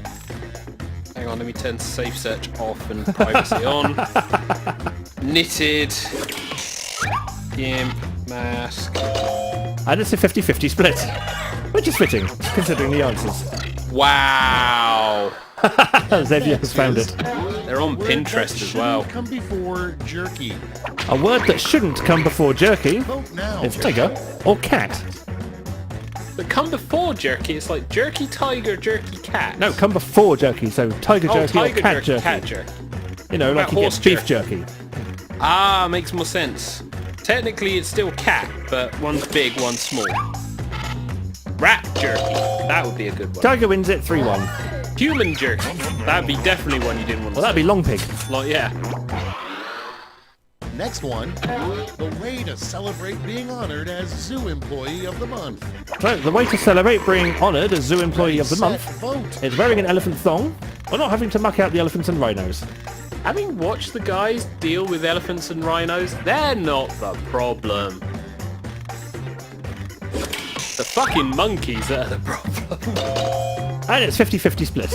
Hang on, let me turn safe search off and privacy on. Knitted GIMP mask.
And it's a 50-50 split. Which is fitting, considering the answers.
Wow.
Xavier has found it.
They're on
Word
Pinterest
that
as well.
shouldn't come before jerky.
A word that shouldn't come before jerky
Vote now.
is tiger or cat.
But come before jerky, it's like jerky tiger, jerky cat.
No, come before jerky, so tiger
oh,
jerky
tiger
or cat jerky.
cat jerky.
You know, like
About
you get
horse
beef jerky.
Ah, makes more sense. Technically, it's still cat, but one's big, one's small. Rat jerky. That would be a good one.
Tiger wins it 3-1.
Human jerky. That'd be definitely one you didn't want to
Well, that'd be long pig.
say. Like, yeah.
Next one, the way to celebrate being honored as Zoo Employee of the Month.
So, the way to celebrate being honoured as Zoo Employee of the
Set,
Month
vote.
is wearing an elephant thong or not having to muck out the elephants and rhinos.
Having watched the guys deal with elephants and rhinos, they're not the problem. The fucking monkeys are the problem.
And it's 50-50 split.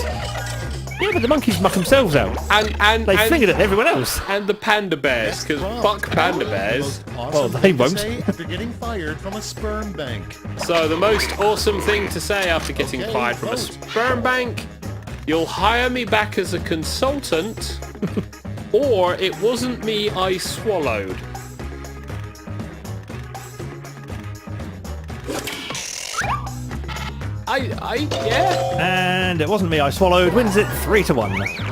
Yeah, but the monkeys muck themselves out.
And
They fingered at everyone else.
And the panda bears, because fuck panda bears.
The most awesome
Well, they
thing to
won't.
say after getting fired from a sperm bank.
So the most awesome thing to say after getting
Okay,
fired from a
vote.
sperm bank, you'll hire me back as a consultant, or it wasn't me I swallowed. Yeah.
And it wasn't me I swallowed. Wins it 3-1.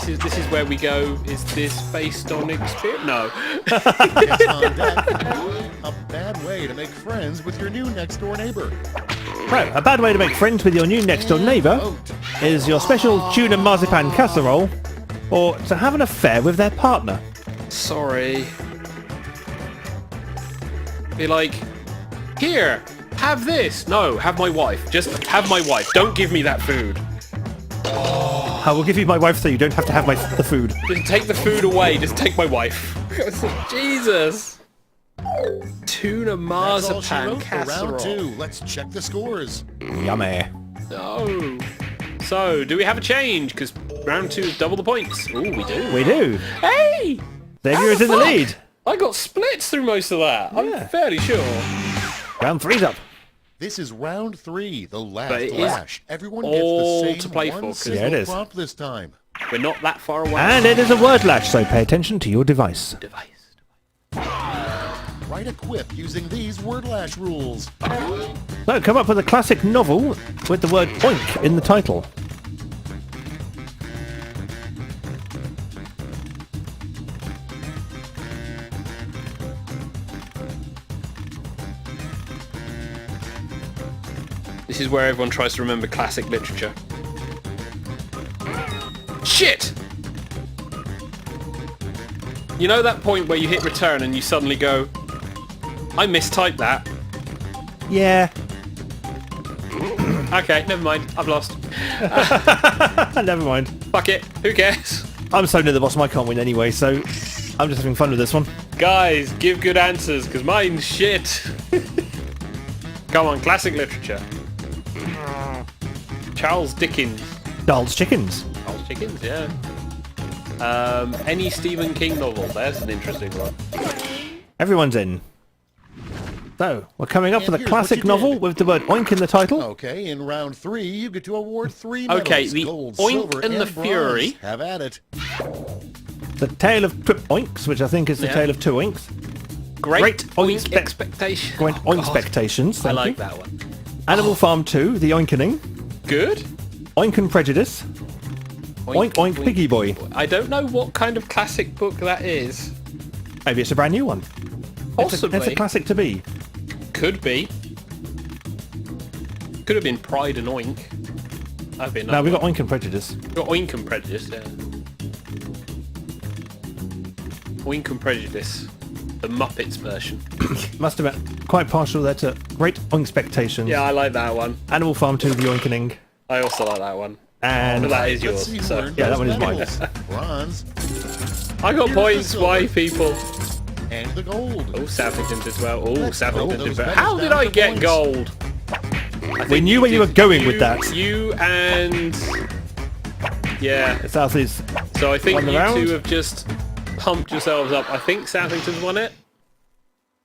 This is where we go. Is this based on experience? No.
Guess on deck. A bad way to make friends with your new next door neighbor.
Right, a bad way to make friends with your new next door neighbour
Vote.
is your special tuna marzipan casserole or to have an affair with their partner.
Sorry. Be like, here, have this. No, have my wife. Just have my wife. Don't give me that food.
I will give you my wife so you don't have to have the food.
Just take the food away. Just take my wife. Jesus. Tuna
That's all she
marzipan
wrote for
casserole.
round 2. Let's check the scores.
Yummy.
No. So, do we have a change? Because round 2 is double the points. Ooh, we do.
We do.
Hey!
Xavier is in the
fuck?
lead.
I got splits through most of that.
Yeah.
I'm fairly sure.
Round 3's up.
This is round 3, the last
But it is
lash. Everyone
all
gets the
to
same
play for,
one
'cause-
single
Yeah, it is.
prompt this time.
We're not that far away.
And it is a word lash, so pay attention to your device.
Device.
Write a quip using these word lash rules.
So come up with a classic novel with the word oink in the title.
This is where everyone tries to remember classic literature. Shit! You know that point where you hit return and you suddenly go, I mistyped that.
Yeah.
Okay, never mind. I've lost.
Never mind.
Fuck it. Who cares?
I'm so near the bottom I can't win anyway, so I'm just having fun with this one.
Guys, give good answers, because mine's shit. Come on, classic literature. Charles Dickens.
Charles Chickens.
Charles Dickens, yeah. Any Stephen King novel. There's an interesting one.
Everyone's in. So, we're coming up
And
with a
here's
classic
what you
novel
did.
with the word oink in the title.
Okay, in round 3, you get to award 3 medals.
Okay, the
gold,
Oink
silver,
and the
bronze.
Fury.
Have at it.
The Tale of Trip Oinks, which I think is the
Yeah.
Tale of Two Oinks.
Great
Oink
Oink Expectation.
Great
Oh, God.
Oinspectations.
I
thank
like
you.
that one.
Animal Farm 2, The Oinkening.
Good.
Oink and Prejudice. Oink Oink Piggy Boy.
I don't know what kind of classic book that is.
Maybe it's a brand new one.
Possibly.
It's a classic to be.
Could be. Could have been Pride and Oink. I've been.
Now we've got Oink and Prejudice.
Got Oink and Prejudice, yeah. Oink and Prejudice. The Muppets version.
Must have been quite partial there to Great Oinspectations.
Yeah, I like that one.
Animal Farm 2, The Oinkening.
I also like that one.
And
But that is
Let's
yours.
see who
So.
earned
Yeah, that
those
one is mine.
medals. Bronze
I got
Here's
points.
the
Why,
silver.
people?
and the gold.
Oh, Southampton did well. Oh,
Let's
Southampton
throw
did
those
well.
medals
How did
down
I
for
get
points.
gold?
we knew where you were going with that.
You and... Yeah.
South is
So I think
Won the
you
round?
two have just pumped yourselves up. I think Southampton's won it.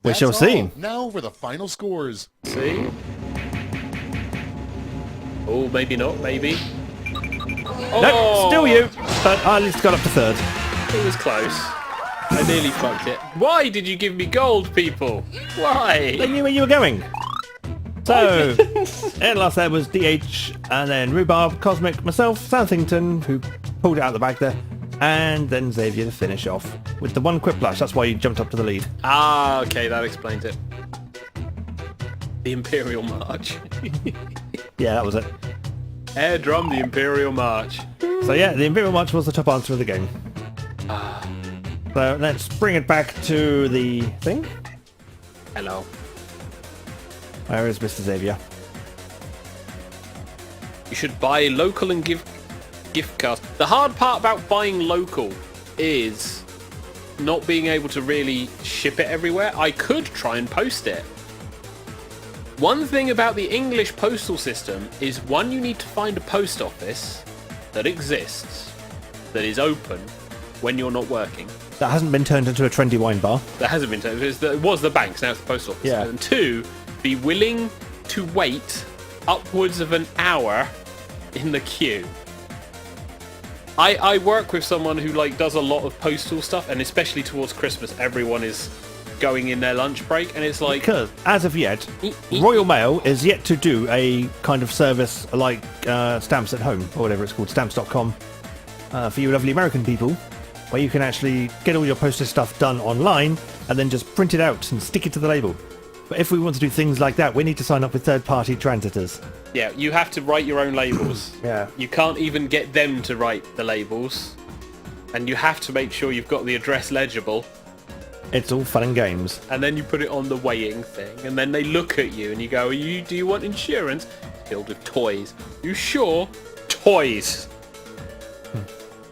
we
That's
shall see.
all. Now for the final scores.
See? Oh, maybe not. Maybe.
No, still you. But I at least got up to third.
It was close. I nearly fucked it. Why did you give me gold, people?
They
Why?
knew where you were going. So, and last there was DH, and then Rhubarb, Cosmic, myself, Southington, who pulled it out the bag there, and then Xavier to finish off with the one quick blush. That's why you jumped up to the lead.
Ah, okay, that explains it. The Imperial March.
Yeah, that was it.
Air drum, the Imperial March.
So yeah, the Imperial March was the top answer of the game. So let's bring it back to the thing.
Hello.
Where is Mr. Xavier?
You should buy local and give gift cards. The hard part about buying local is not being able to really ship it everywhere. I could try and post it. One thing about the English postal system is, one, you need to find a post office that exists, that is open when you're not working.
That hasn't been turned into a trendy wine bar.
That hasn't been taken. It was the banks, now it's the post office.
Yeah.
And two, be willing to wait upwards of an hour in the queue. I work with someone who does a lot of postal stuff, and especially towards Christmas, everyone is going in their lunch break, and it's like,
Because, as of yet, Royal Mail is yet to do a kind of service like Stamps at Home, or whatever it's called, stamps.com, for you lovely American people, where you can actually get all your postage stuff done online, and then just print it out and stick it to the label. But if we want to do things like that, we need to sign up with third-party transitors.
yeah, you have to write your own labels.
Yeah.
You can't even get them to write the labels, and you have to make sure you've got the address legible.
It's all fun and games.
And then you put it on the weighing thing, and then they look at you and you go, do you want insurance? Filled with toys. You sure? Toys.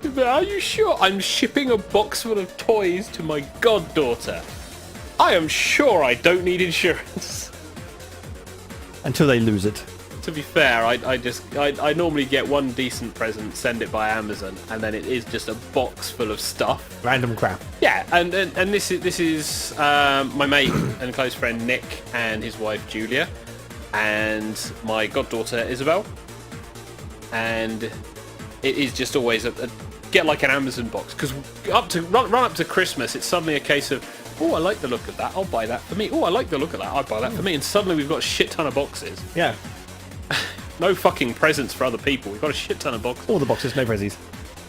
But are you sure? I'm shipping a box full of toys to my goddaughter. I am sure I don't need insurance.
Until they lose it.
To be fair, I normally get one decent present, send it by Amazon, and then it is just a box full of stuff.
Random crap.
Yeah, and this is my mate and close friend Nick and his wife Julia, and my goddaughter Isabel, and it is just always get like an Amazon box, because run up to Christmas, it's suddenly a case of, oh, I like the look of that, I'll buy that for me. Oh, I like the look of that, I'll buy that for me. And suddenly we've got a shit ton of boxes.
Yeah.
No fucking presents for other people. We've got a shit ton of boxes.
All the boxes, no prezzies.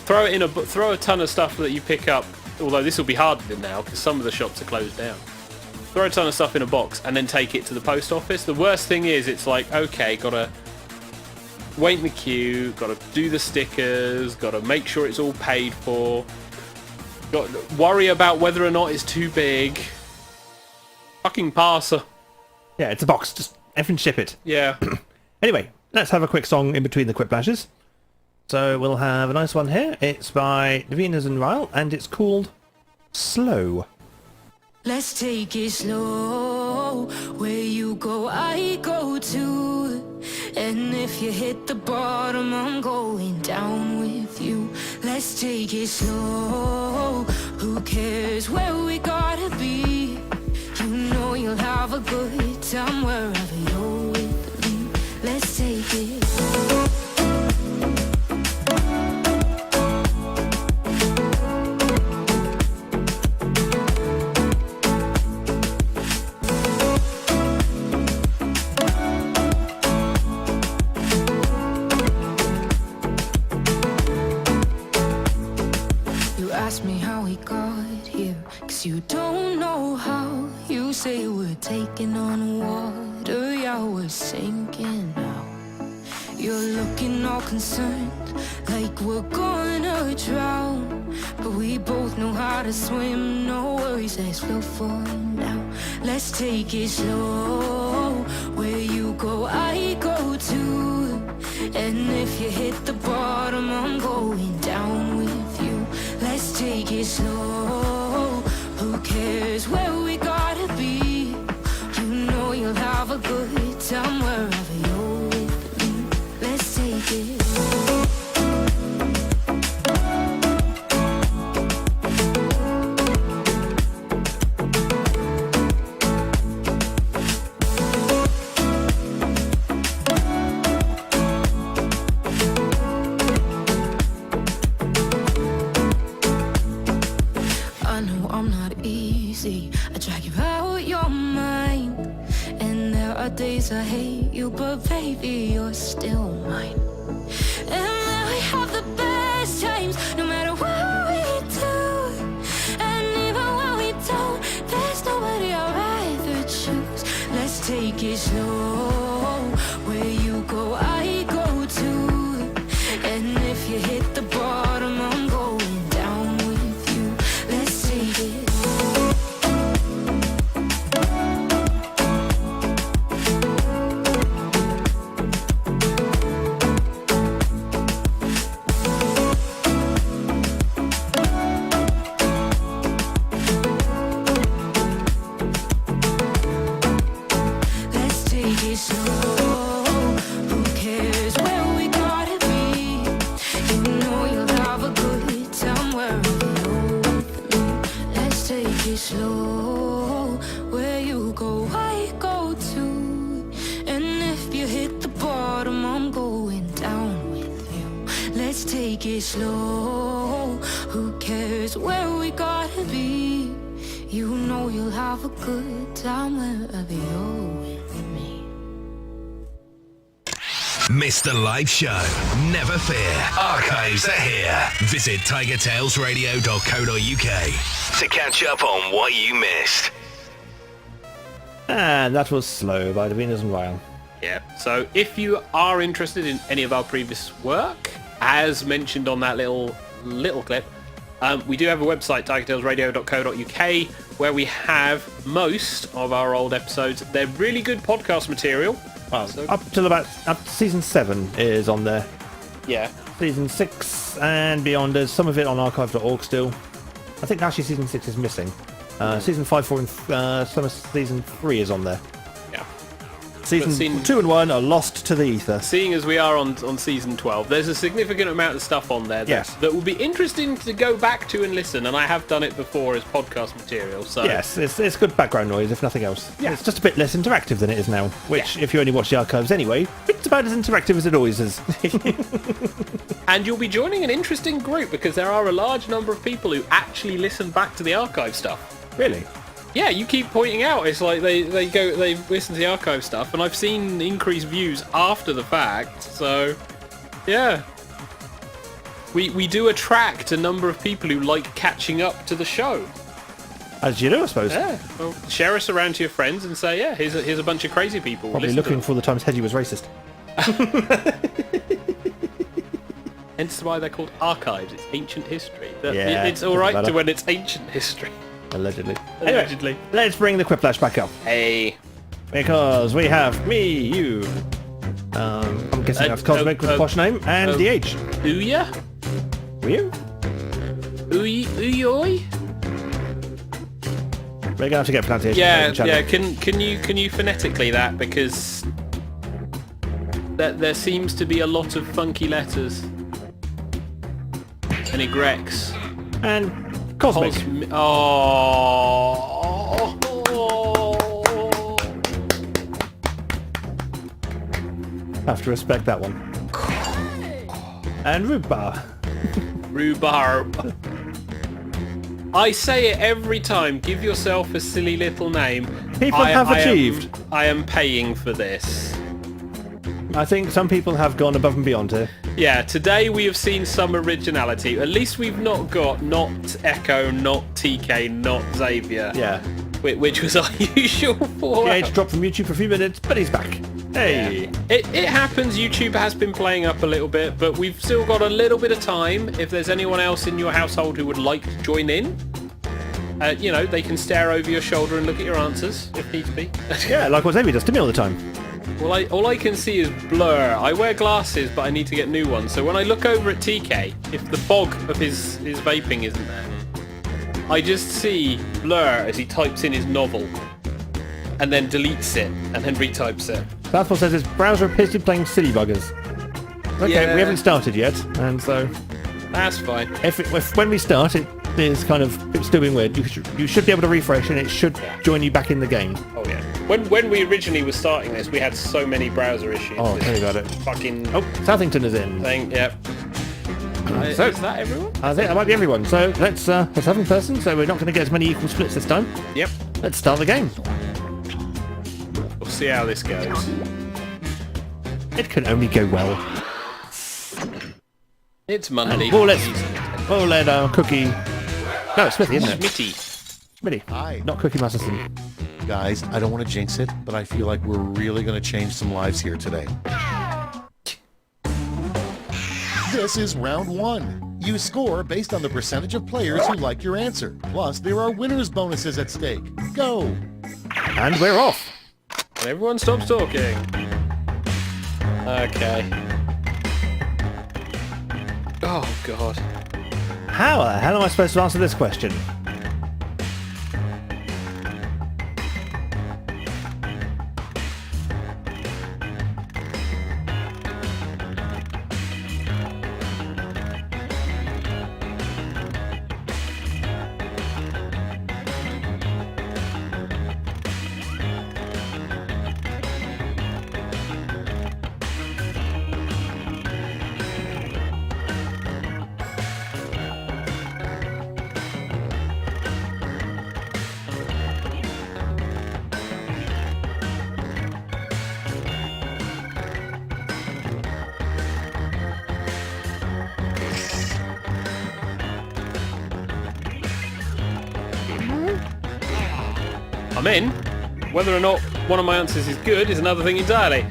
Throw a ton of stuff that you pick up, although this will be harder than now because some of the shops are closed down. Throw a ton of stuff in a box and then take it to the post office. The worst thing is, it's like, okay, gotta wait in the queue, gotta do the stickers, gotta make sure it's all paid for, gotta worry about whether or not it's too big. Fucking parcel.
Yeah, it's a box. Just effing ship it.
Yeah.
Anyway, let's have a quick song in between the Quiplashes. So we'll have a nice one here. It's by Venus and Ryle, and it's called Slow.
Let's take it slow. Where you go, I go too. And if you hit the bottom, I'm going down with you. Let's take it slow. Who cares where we gotta be? You know you'll have a good time wherever you're with me. Let's take it slow. Ask me how we got here, 'cause you don't know how. You say we're taking on water, yeah, we're sinking now. You're looking all concerned, like we're gonna drown. But we both know how to swim, no worries, let's flow for now. Let's take it slow. Where you go, I go too. And if you hit the bottom, I'm going down with you. Let's take it slow. Who cares where we gotta be? You know you'll have a good time wherever you're with me. Let's take it slow. I drag you out your mind, and there are days I hate you, but baby, you're still mine. And then we have the best times, no matter what we do. And even when we don't, there's nobody I'd rather choose. Let's take it slow. Where you go, I go too. And if you hit the bottom, I'm going down with you. Let's take it slow. Slow, where you go, I go too. And if you hit the bottom, I'm going down with you. Let's take it slow. Who cares where we gotta be? You know you'll have a good time wherever you're with me.
Missed the live show? Never fear. Archives are here. Visit tigertailsradio.co.uk to catch up on what you missed.
And that was Slow by Venus and Ryle.
Yeah, so if you are interested in any of our previous work, as mentioned on that little clip, we do have a website, tigertailsradio.co.uk, where we have most of our old episodes. They're really good podcast material.
Well, up to season 7 is on there.
Yeah.
Season 6 and beyond, there's some of it on archive.org still. I think actually season 6 is missing. Season 5, 4 and some of season 3 is on there.
Yeah.
Season 2 and 1 are lost to the ether.
Seeing as we are on season 12, there's a significant amount of stuff on there that will be interesting to go back to and listen, and I have done it before as podcast material. So
yes, it's good background noise, if nothing else. Yeah. It's just a bit less interactive than it is now, which, if you only watch the archives anyway, it's about as interactive as it always is.
And you'll be joining an interesting group, because there are a large number of people who actually listen back to the archive stuff.
Really?
Yeah, you keep pointing out, it's like they listen to the archive stuff, and I've seen increased views after the fact, so yeah. We do attract a number of people who like catching up to the show.
As you do, I suppose.
Yeah, well, share us around to your friends and say, yeah, here's a bunch of crazy people.
Probably looking for the times Hedgie was racist.
Hence why they're called archives, it's ancient history.
Yeah,
it's alright to when it's ancient history.
Allegedly.
Allegedly.
Let's bring the Quiplash back up.
Hey.
Because we have me, you, I'm guessing that's Cosmic with a posh name. And the age.
Ouya?
Ryu?
Uyoi?
We're gonna have to get pronunciation.
Yeah. Can you phonetically that, because there seems to be a lot of funky letters. And Grex.
And Cosmic. Have to respect that one. And Rhubarb.
Rhubarb. I say it every time. Give yourself a silly little name.
People have achieved.
I am paying for this.
I think some people have gone above and beyond here.
Yeah, today we have seen some originality. At least we've not got not Echo, not TK, not Xavier.
Yeah.
Which was our usual fallout.
The age dropped from YouTube for a few minutes, but he's back. Hey.
Yeah. It happens. YouTube has been playing up a little bit, but we've still got a little bit of time. If there's anyone else in your household who would like to join in, they can stare over your shoulder and look at your answers if needs be.
Yeah, like what Xavier does to me all the time.
Well, all I can see is blur. I wear glasses, but I need to get new ones. So when I look over at TK, if the fog of his vaping isn't there, I just see blur as he types in his novel, and then deletes it, and then retypes it.
That's what says his browser appears to be playing silly buggers. Okay,
Yeah.
we haven't started yet, and so
That's fine.
if when we start, it is kind of still being weird. You should be able to refresh, and it should join you back in the game.
Oh yeah. When we originally were starting this, we had so many browser issues.
Oh,
This
tell me about it.
Fucking
Oh, Southington is in.
thing. Yep.
So-
Is that everyone?
I think that might be everyone. So let's have in person. So we're not going to get as many equal splits this time.
Yep.
Let's start the game.
We'll see how this goes.
It can only go well.
It's Monday.
We'll let Cookie. No, it's Smithy, isn't it?
Smitty.
Smitty.
Hi.
Not Cookie Masterson.
Guys, I don't want to jinx it, but I feel like we're really going to change some lives here today. This is round 1. You score based on the percentage of players who like your answer. Plus, there are winners bonuses at stake. Go!
And we're off.
And everyone stops talking. Okay. Oh god.
How the hell am I supposed to answer this question?
I'm in. Whether or not one of my answers is good is another thing entirely.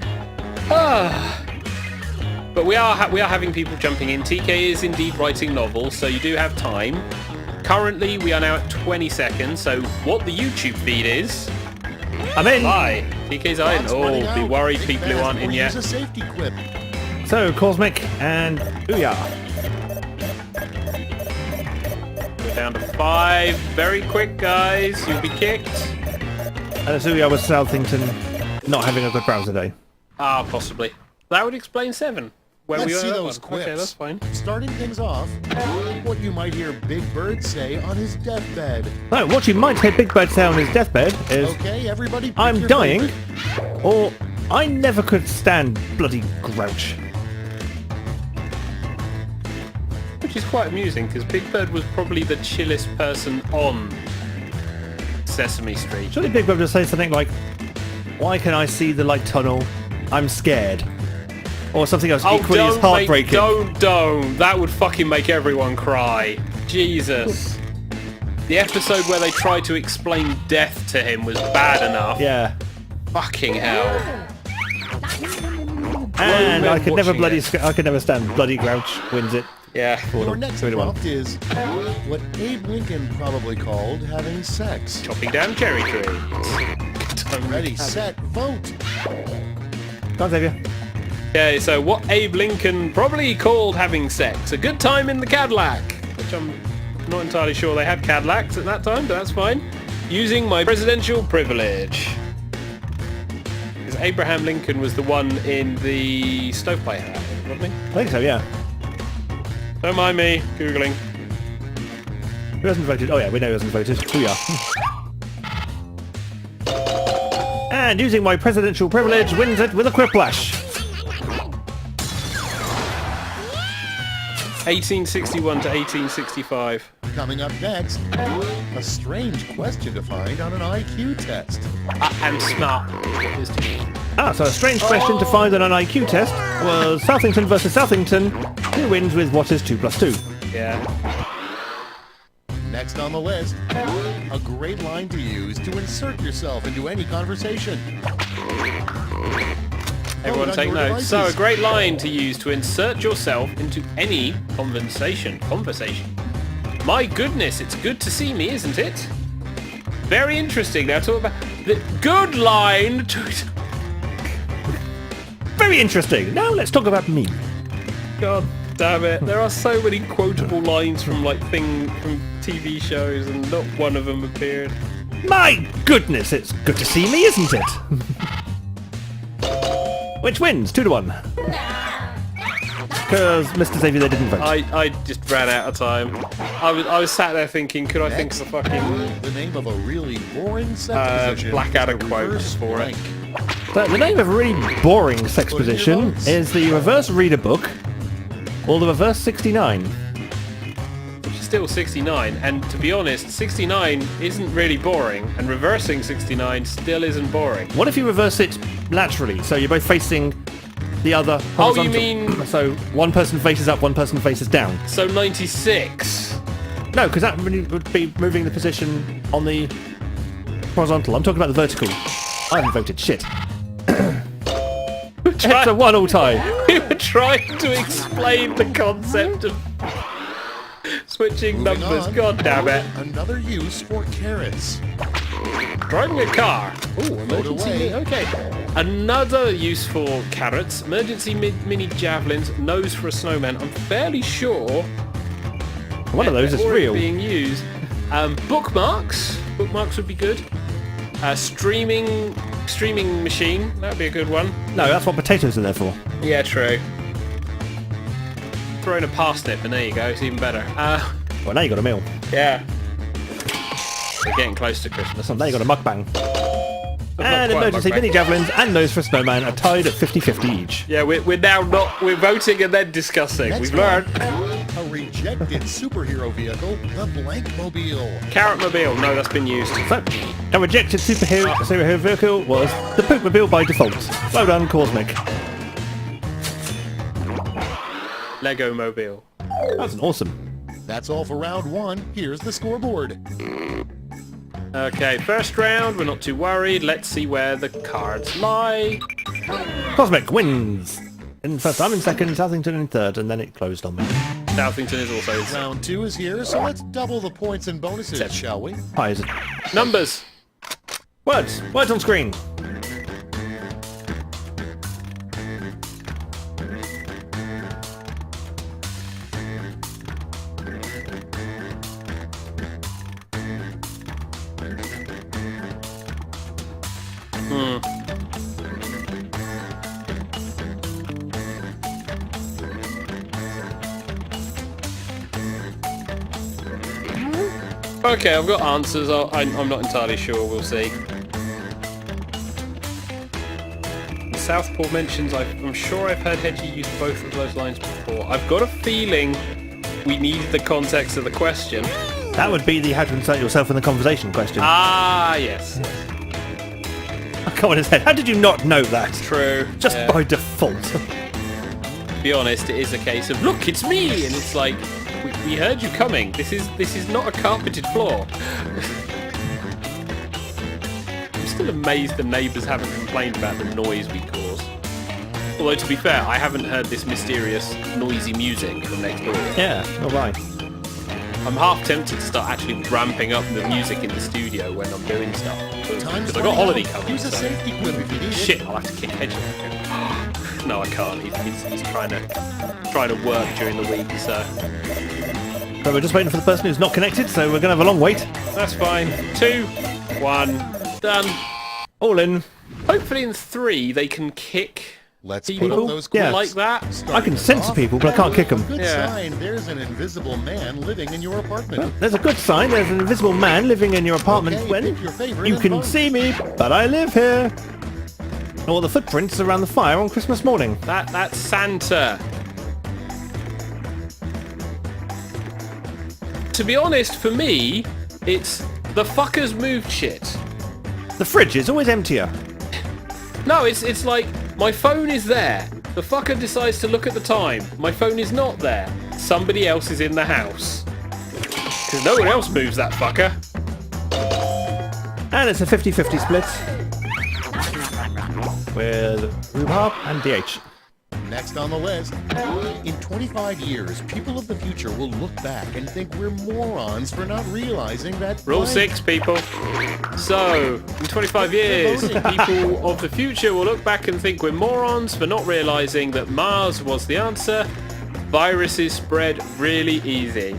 But we are having people jumping in. TK is indeed writing novels, so you do have time. Currently, we are now at 20 seconds, so what the YouTube feed is...
I'm in.
Hi. TK's in.
Clock's running
Oh, be
out.
worried,
Think
people who
fast
aren't in
or
yet.
Use a safety quip.
So, Cosmic and Ouya.
We're down to 5. Very quick, guys. You'll be kicked.
And Ouya was Southington not having a good browser day.
Ah, possibly. That would explain 7. Where
Let's
we were
see
at
those
one.
quips.
Okay, that's fine.
Starting things off, what you might hear Big Bird say on his deathbed.
No, what you might hear Big Bird say on his deathbed is,
Okay, everybody pick
I'm
your
dying,
favorite.
or I never could stand bloody Grouch.
Which is quite amusing, because Big Bird was probably the chillest person on Sesame Street.
Surely Big Bird would say something like, why can I see the light tunnel? I'm scared. Or something else equally as heartbreaking.
Don't. That would fucking make everyone cry. Jesus. The episode where they tried to explain death to him was bad enough.
Yeah.
Fucking hell.
And I could never
watching
I could never stand bloody Grouch wins it.
Yeah.
Your next
3-1.
prompt is what Abe Lincoln probably called having sex.
Chopping down cherry trees.
Ready, set, vote.
Go on, Xavier.
Okay, so what Abe Lincoln probably called having sex? A good time in the Cadillac. Which I'm not entirely sure they had Cadillacs at that time, but that's fine. Using my presidential privilege. Because Abraham Lincoln was the one in the stovepipe hat, wasn't he?
I think so, yeah.
Don't mind me Googling.
Who hasn't voted? Oh yeah, we know who hasn't voted. Booyah. And using my presidential privilege wins it with a quiplash.
1861 to 1865.
Coming up next, a strange question to find on an IQ test.
I'm smart.
So a strange question to find on an IQ test was Southington versus Southington. Who wins with what is 2 plus 2?
Yeah.
Next on the list, a great line to use to insert yourself into any conversation.
Everyone
Vote on
take
your
notes. So a
devices.
great line to use to insert yourself into any conversation. My goodness, it's good to see me, isn't it? Very interesting. Now talk about the good line to...
Very interesting. Now let's talk about me.
God damn it. There are so many quotable lines from from TV shows and not one of them appeared.
My goodness, it's good to see me, isn't it? Which wins? 2 to 1. Because Mr. Xavier, they didn't vote.
I just ran out of time. I was sat there thinking, could I think of a fucking
The name of a really boring sex position.
Blackadder
is a
quote
reverse
for it.
blank.
So the name of a really boring sex
Put in your
position
votes.
is the reverse reader book, or the reverse 69.
which is still 69, and to be honest, 69 isn't really boring, and reversing 69 still isn't boring.
What if you reverse it laterally, so you're both facing the other
Oh, you
horizontal?
mean-
So one person faces up, one person faces down.
So 96.
No, because that really would be moving the position on the horizontal. I'm talking about the vertical. I haven't voted. Shit. It's a 1-1 tie.
We were trying to explain the concept of switching
Moving
numbers.
on.
God damn it.
Another use for carrots.
Driving a car. Oh, emergency.
away.
Okay. Another use for carrots. Emergency mini javelins. Nose for a snowman. I'm fairly sure
One of those is
they're already
real.
being used. Bookmarks. Bookmarks would be good. Streaming machine. That'd be a good one.
No, that's what potatoes are there for.
Yeah, true. Throwing a parsnip, and there you go. It's even better.
Well, now you got a meal.
Yeah. We're getting close to Christmas.
So now you got a mukbang.
Not
And
quite
emergency
mukbang.
mini javelins and nose for a snowman are tied at 50-50 each.
Yeah, we're now not. We're voting and then discussing.
Next
We've
one,
learned.
a rejected superhero vehicle, the Blankmobile.
Carrotmobile. No, that's been used.
So, a rejected superhero vehicle was the Poopmobile by default. Well done, Cosmic.
Lego Mobile.
That's awesome.
That's all for round one. Here's the scoreboard.
Okay, first round. We're not too worried. Let's see where the cards lie.
Cosmic wins. In first, I'm in second, Southington in third, and then it closed on me.
Southington is also in.
Round two is here, so let's double the points and bonuses, shall we?
Hi, is it?
Numbers.
Words. Words on screen.
Okay, I've got answers. I'm not entirely sure. We'll see. Southpaw mentions, I'm sure I've heard Hedgie use both of those lines before. I've got a feeling we need the context of the question.
That would be the how to insert yourself in the conversation question.
Ah, yes.
Come on his head. How did you not know that?
True.
Just
Yeah.
by default.
To be honest, it is a case of, look, it's me! And it's like, we heard you coming. This is not a carpeted floor. I'm still amazed the neighbours haven't complained about the noise we cause. Although, to be fair, I haven't heard this mysterious, noisy music from next door.
Yeah, alright.
I'm half tempted to start actually ramping up the music in the studio when I'm doing stuff.
Time's
Because I've got holiday
running out.
coming,
Use a
so...
safety quip if you need it.
Shit, I'll have to kick Hedge. No, I can't. He's trying to work during the week, so
So we're just waiting for the person who's not connected, so we're going to have a long wait.
that's fine. 2, 1, done.
All in.
Hopefully in 3 they can kick
Let's
people
put up those
Yeah.
like that.
I can sense people, but I can't kick them.
Good
Yeah.
sign. There's an invisible man living in your apartment.
There's a good sign. There's an invisible man living in your apartment
Okay,
when
pick your favorite
you
and
can
vote.
see me, but I live here. Or the footprints around the fire on Christmas morning.
That's Santa. To be honest, for me, it's the fuckers moved shit.
The fridge is always emptier.
No, it's like my phone is there. The fucker decides to look at the time. My phone is not there. Somebody else is in the house. Because no one else moves that fucker.
And it's a 50-50 split. With rhubarb and DH.
Next on the list, in 25 years, people of the future will look back and think we're morons for not realizing that
Rule
blank.
6, people. So, in 25 years, people of the future will look back and think we're morons for not realizing that Mars was the answer. Viruses spread really easy.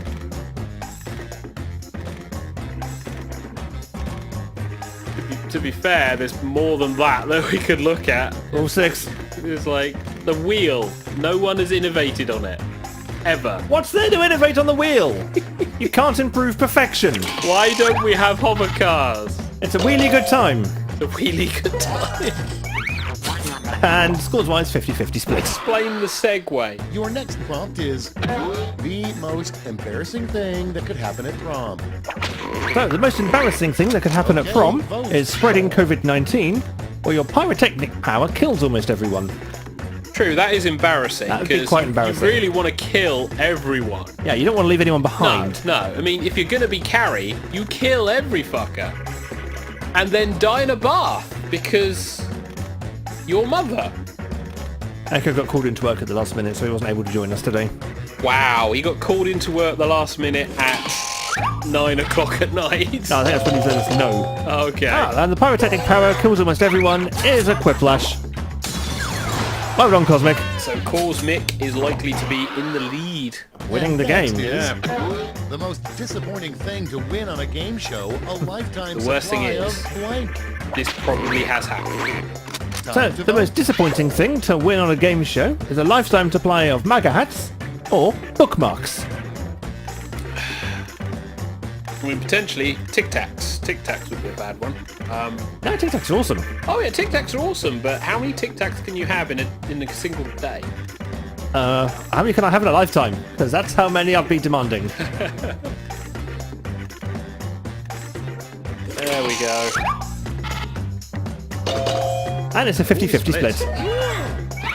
To be fair, there's more than that we could look at.
Rule 6.
It's like the wheel. No one has innovated on it. Ever.
What's there to innovate on the wheel? You can't improve perfection.
Why don't we have hover cars?
It's a really good time.
A really good time.
And scores-wise, 50-50 split.
Explain the segue.
Your next prompt is the most embarrassing thing that could happen at prom.
So, the most embarrassing thing that could happen at prom is spreading COVID-19, or your pyrotechnic power kills almost everyone.
True, that is embarrassing.
That would be
'cause
quite embarrassing.
You really want to kill everyone.
Yeah, you don't want to leave anyone
No,
behind.
no. I mean, if you're going to be Carrie, you kill every fucker. And then die in a bath because your mother.
Echo got called into work at the last minute, so he wasn't able to join us today.
Wow, he got called into work the last minute at 9 o'clock at night.
No, I think that's when he said us no.
Okay.
And the pyrotechnic power kills almost everyone is a quiplash. Well done, Cosmic.
So Cosmic is likely to be in the lead.
Winning the
Next
game.
is the most disappointing thing to win on a game show, a lifetime
The worst thing
supply
is-
of blank.
This probably has happened.
So,
Time to
the
vote.
most disappointing thing to win on a game show is a lifetime supply of MAGA hats or bookmarks.
I mean, potentially Tic Tacs. Tic Tacs would be a bad one.
No, Tic Tacs are awesome.
Oh yeah, Tic Tacs are awesome, but how many Tic Tacs can you have in a single day?
How many can I have in a lifetime? Because that's how many I'd be demanding.
There we go.
And it's a 50-50
Split.
split.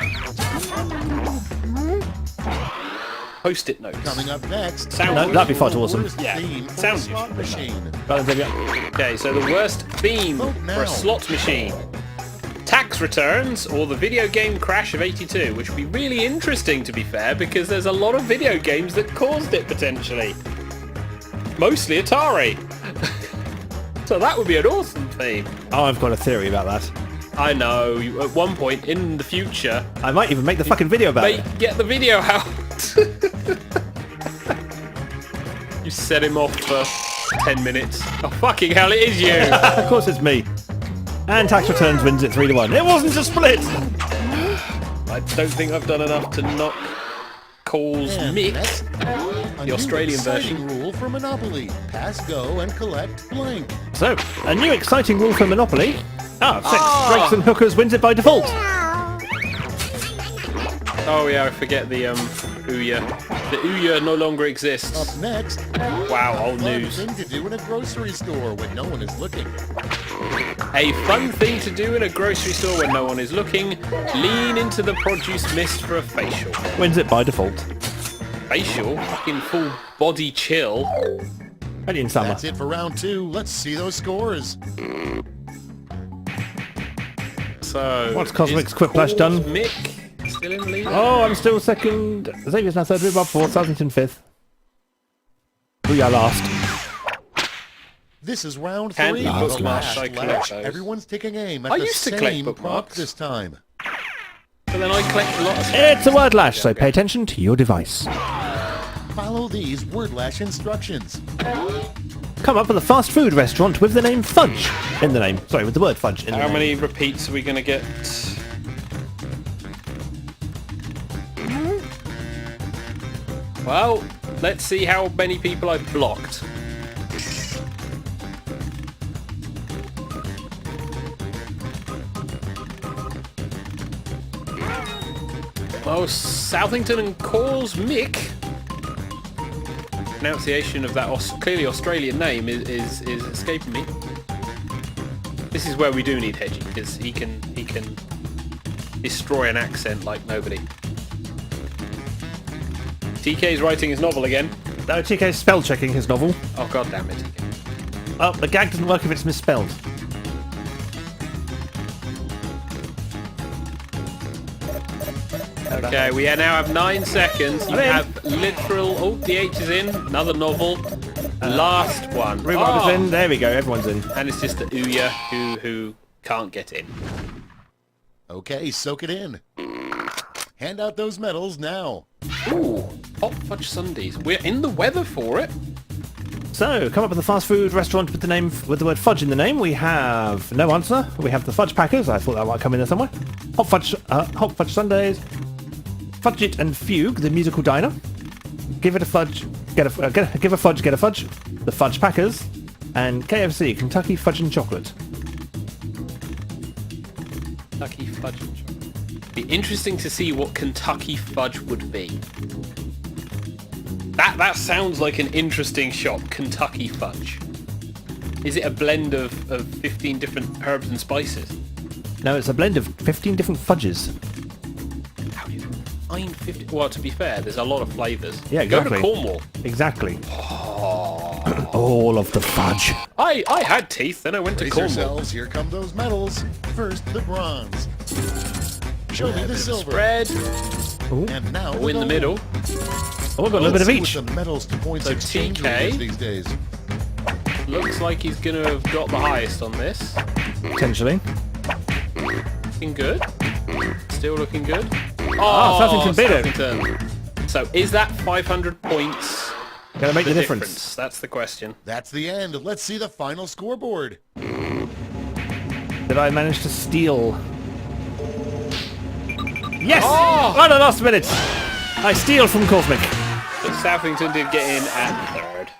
Post-it notes.
Coming up next,
Sound
No, that'd be far too awesome.
worst
Yeah,
theme for
sounds
a slot
useful.
machine.
Right, Xavier.
Okay, so the worst theme
Vote
for
now.
a slot machine. Tax returns or the video game crash of 82, which would be really interesting to be fair, because there's a lot of video games that caused it potentially. Mostly Atari. So that would be an awesome theme.
Oh, I've got a theory about that.
I know, at one point in the future,
I might even make the fucking video about it.
get the video out. You set him off for 10 minutes. Oh fucking hell, it is you.
Of course it's me. And Tax Returns wins it 3-1. It wasn't a split!
I don't think I've done enough to knock Cole's
And
Mick.
next, a new
Australian
exciting
version.
rule for Monopoly. Pass, go, and collect blank.
So, a new exciting rule for Monopoly. Sex, strikes and hookers wins it by default.
Oh yeah, I forget the Ouya. The Ouya no longer exists.
Up next,
Wow, old
fun
news.
thing to do in a grocery store when no one is looking.
A fun thing to do in a grocery store when no one is looking. Lean into the produce mist for a facial.
Wins it by default.
Facial? Fucking full body chill.
Only in summer.
That's it for round 2. Let's see those scores.
So
What's Cosmic's
is
quiplash done?
Cole's Mick still in the lead?
Oh, I'm still second. Xavier's now third, Bob fourth, Southington fifth. Booyah last.
This is round
Can
3.
you
The
bookmark? I
last.
collect those.
Everyone's taking aim at
I
the
used to collect
same prompt
bookmarks.
this time.
But then I collect a lot of stuff.
It's a word lash, so pay attention to your device.
Follow these word lash instructions.
Come up with a fast food restaurant with the name Fudge in the name. Sorry, with the word Fudge in the
How
name.
many repeats are we going to get? Well, let's see how many people I've blocked. Well, Southington and Calls Mick. Pronunciation of that clearly Australian name is escaping me. This is where we do need Hedgie, because he can destroy an accent like nobody. TK's writing his novel again.
No, TK's spell checking his novel.
Oh god damn it, TK.
Oh, the gag doesn't work if it's misspelled.
Okay, we now have 9 seconds. You
I'm in.
have literal... Oh, the H is in. Another novel. Last one.
Rhubarb is in. There we go. Everyone's in.
And it's just the Ouya who can't get in.
Okay, soak it in. Hand out those medals now.
Ooh, hot fudge sundaes. We're in the weather for it.
So, come up with a fast food restaurant with the word fudge in the name. We have no answer. We have the Fudge Packers. I thought that might come in there somewhere. Hot fudge sundaes. Fudge It and Fugue, the musical diner. Give it a fudge, give a fudge, get a fudge. The Fudge Packers, and KFC, Kentucky Fudge and Chocolate.
Kentucky fudge and chocolate. Be interesting to see what Kentucky fudge would be. That sounds like an interesting shop, Kentucky fudge. Is it a blend of 15 different herbs and spices?
No, it's a blend of 15 different fudges.
How do you find 50? Well, to be fair, there's a lot of flavours.
Yeah, exactly.
Go to Cornwall.
Exactly. All of the fudge.
I had teeth, then I went to
Brace
Cornwall.
yourselves, here come those medals. First, the bronze. Show me the silver.
Spread.
And now
Oh, in the middle.
Oh, we've got a little bit of
Let's
each.
see what the medals to points
So
exchange
TK.
rate is these days.
Looks like he's going to have got the highest on this.
Potentially.
Looking good. Still looking good.
Southampton beat it.
Southampton. So is that 500 points
Gonna make the difference.
That's the question.
That's the end. Let's see the final scoreboard.
Did I manage to steal? Yes!
Oh!
Right at the last minute! I steal from Cosmic.
But Southington did get in at third.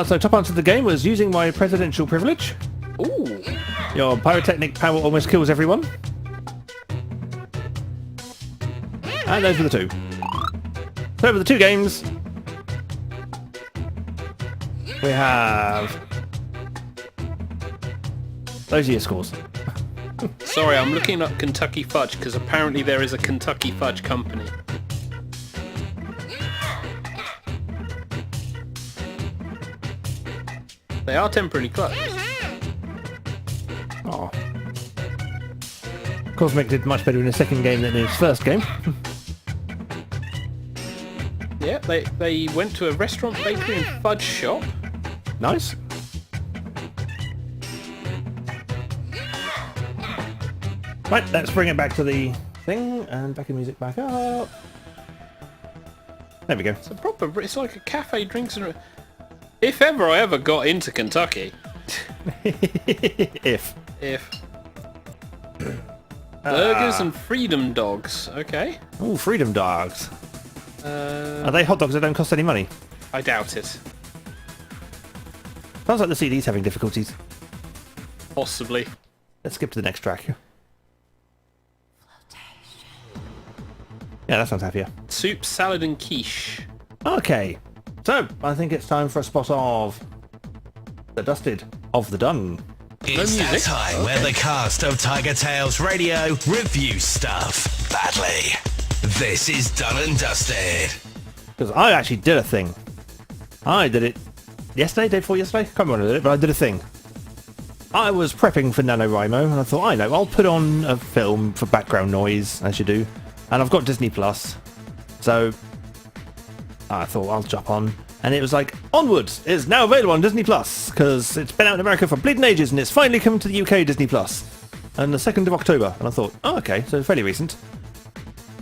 So top answer to the game was using my presidential privilege.
Ooh.
Your pyrotechnic power almost kills everyone. And those were the two. So over the two games, we have those are your scores.
Sorry, I'm looking up Kentucky Fudge because apparently there is a Kentucky Fudge company. They are temporarily closed.
Oh. Cosmic did much better in his second game than in his first game.
Yeah, they went to a restaurant, bakery and fudge shop.
Nice. Right, let's bring it back to the thing and back the music back up. There we go.
It's like a cafe drinks and... If ever I ever got into Kentucky.
If.
Burgers and freedom dogs. Okay.
Oh, freedom dogs. Are they hot dogs that don't cost any money?
I doubt it.
Sounds like the CD's having difficulties.
Possibly.
Let's skip to the next track. Yeah, that sounds happier.
Soup, salad and quiche.
Okay, so I think it's time for a spot of the dusted of the done.
It's that time where the cast of TigerTails Radio review stuff badly. This is Done and Dusted.
Because I actually did a thing. I did it yesterday, day before yesterday. Can't remember when I did it, but I did a thing. I was prepping for NaNoWriMo, and I thought, I know, I'll put on a film for background noise, as you do. And I've got Disney Plus, so I thought I'll jump on. And it was like, Onwards is now available on Disney Plus, because it's been out in America for bleeding ages, and it's finally come to the UK Disney Plus. on the 2nd of October, and I thought, oh, okay, so fairly recent.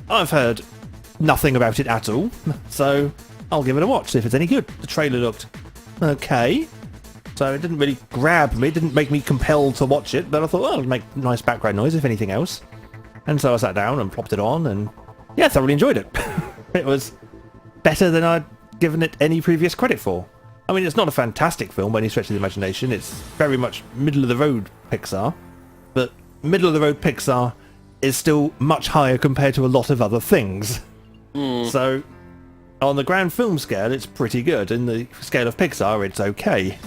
I've heard nothing about it at all, so I'll give it a watch, see if it's any good. The trailer looked okay, so it didn't really grab me, it didn't make me compelled to watch it, but I thought, well, it'll make nice background noise, if anything else. And so I sat down and plopped it on, and yeah, thoroughly enjoyed it. It was better than I'd given it any previous credit for. I mean, it's not a fantastic film by any stretch of the imagination, it's very much middle-of-the-road Pixar, but middle-of-the-road Pixar is still much higher compared to a lot of other things. So, on the grand film scale, it's pretty good. In the scale of Pixar, it's okay.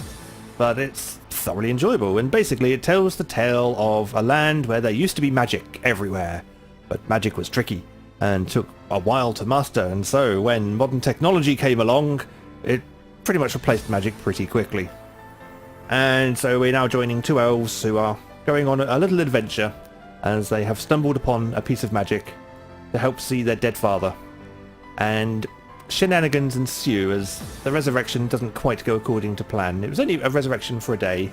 But it's thoroughly enjoyable, and basically it tells the tale of a land where there used to be magic everywhere. But magic was tricky, and took a while to master, and so when modern technology came along, it pretty much replaced magic pretty quickly. And so we're now joining two elves who are going on a little adventure, as they have stumbled upon a piece of magic to help see their dead father. And shenanigans ensue as the resurrection doesn't quite go according to plan. It was only a resurrection for a day,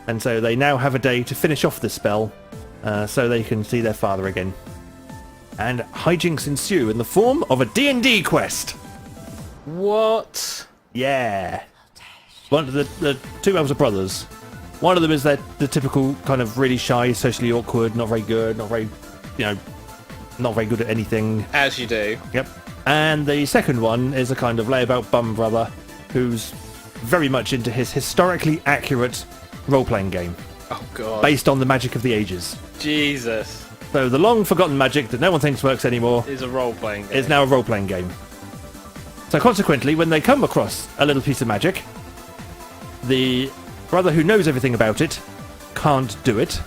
and so they now have a day to finish off the spell, so they can see their father again. And hijinks ensue in the form of a D&D quest.
What?
Yeah. One of the two elves are brothers. One of them is the typical kind of really shy, socially awkward, not very good, not very good at anything.
As you do.
Yep. And the second one is a kind of layabout bum brother who's very much into his historically accurate role-playing game.
Oh, God.
Based on the magic of the ages.
Jesus.
So the long-forgotten magic that no one thinks works anymore
Is a role-playing game.
is now a role-playing game. So consequently, when they come across a little piece of magic, the brother who knows everything about it can't do it,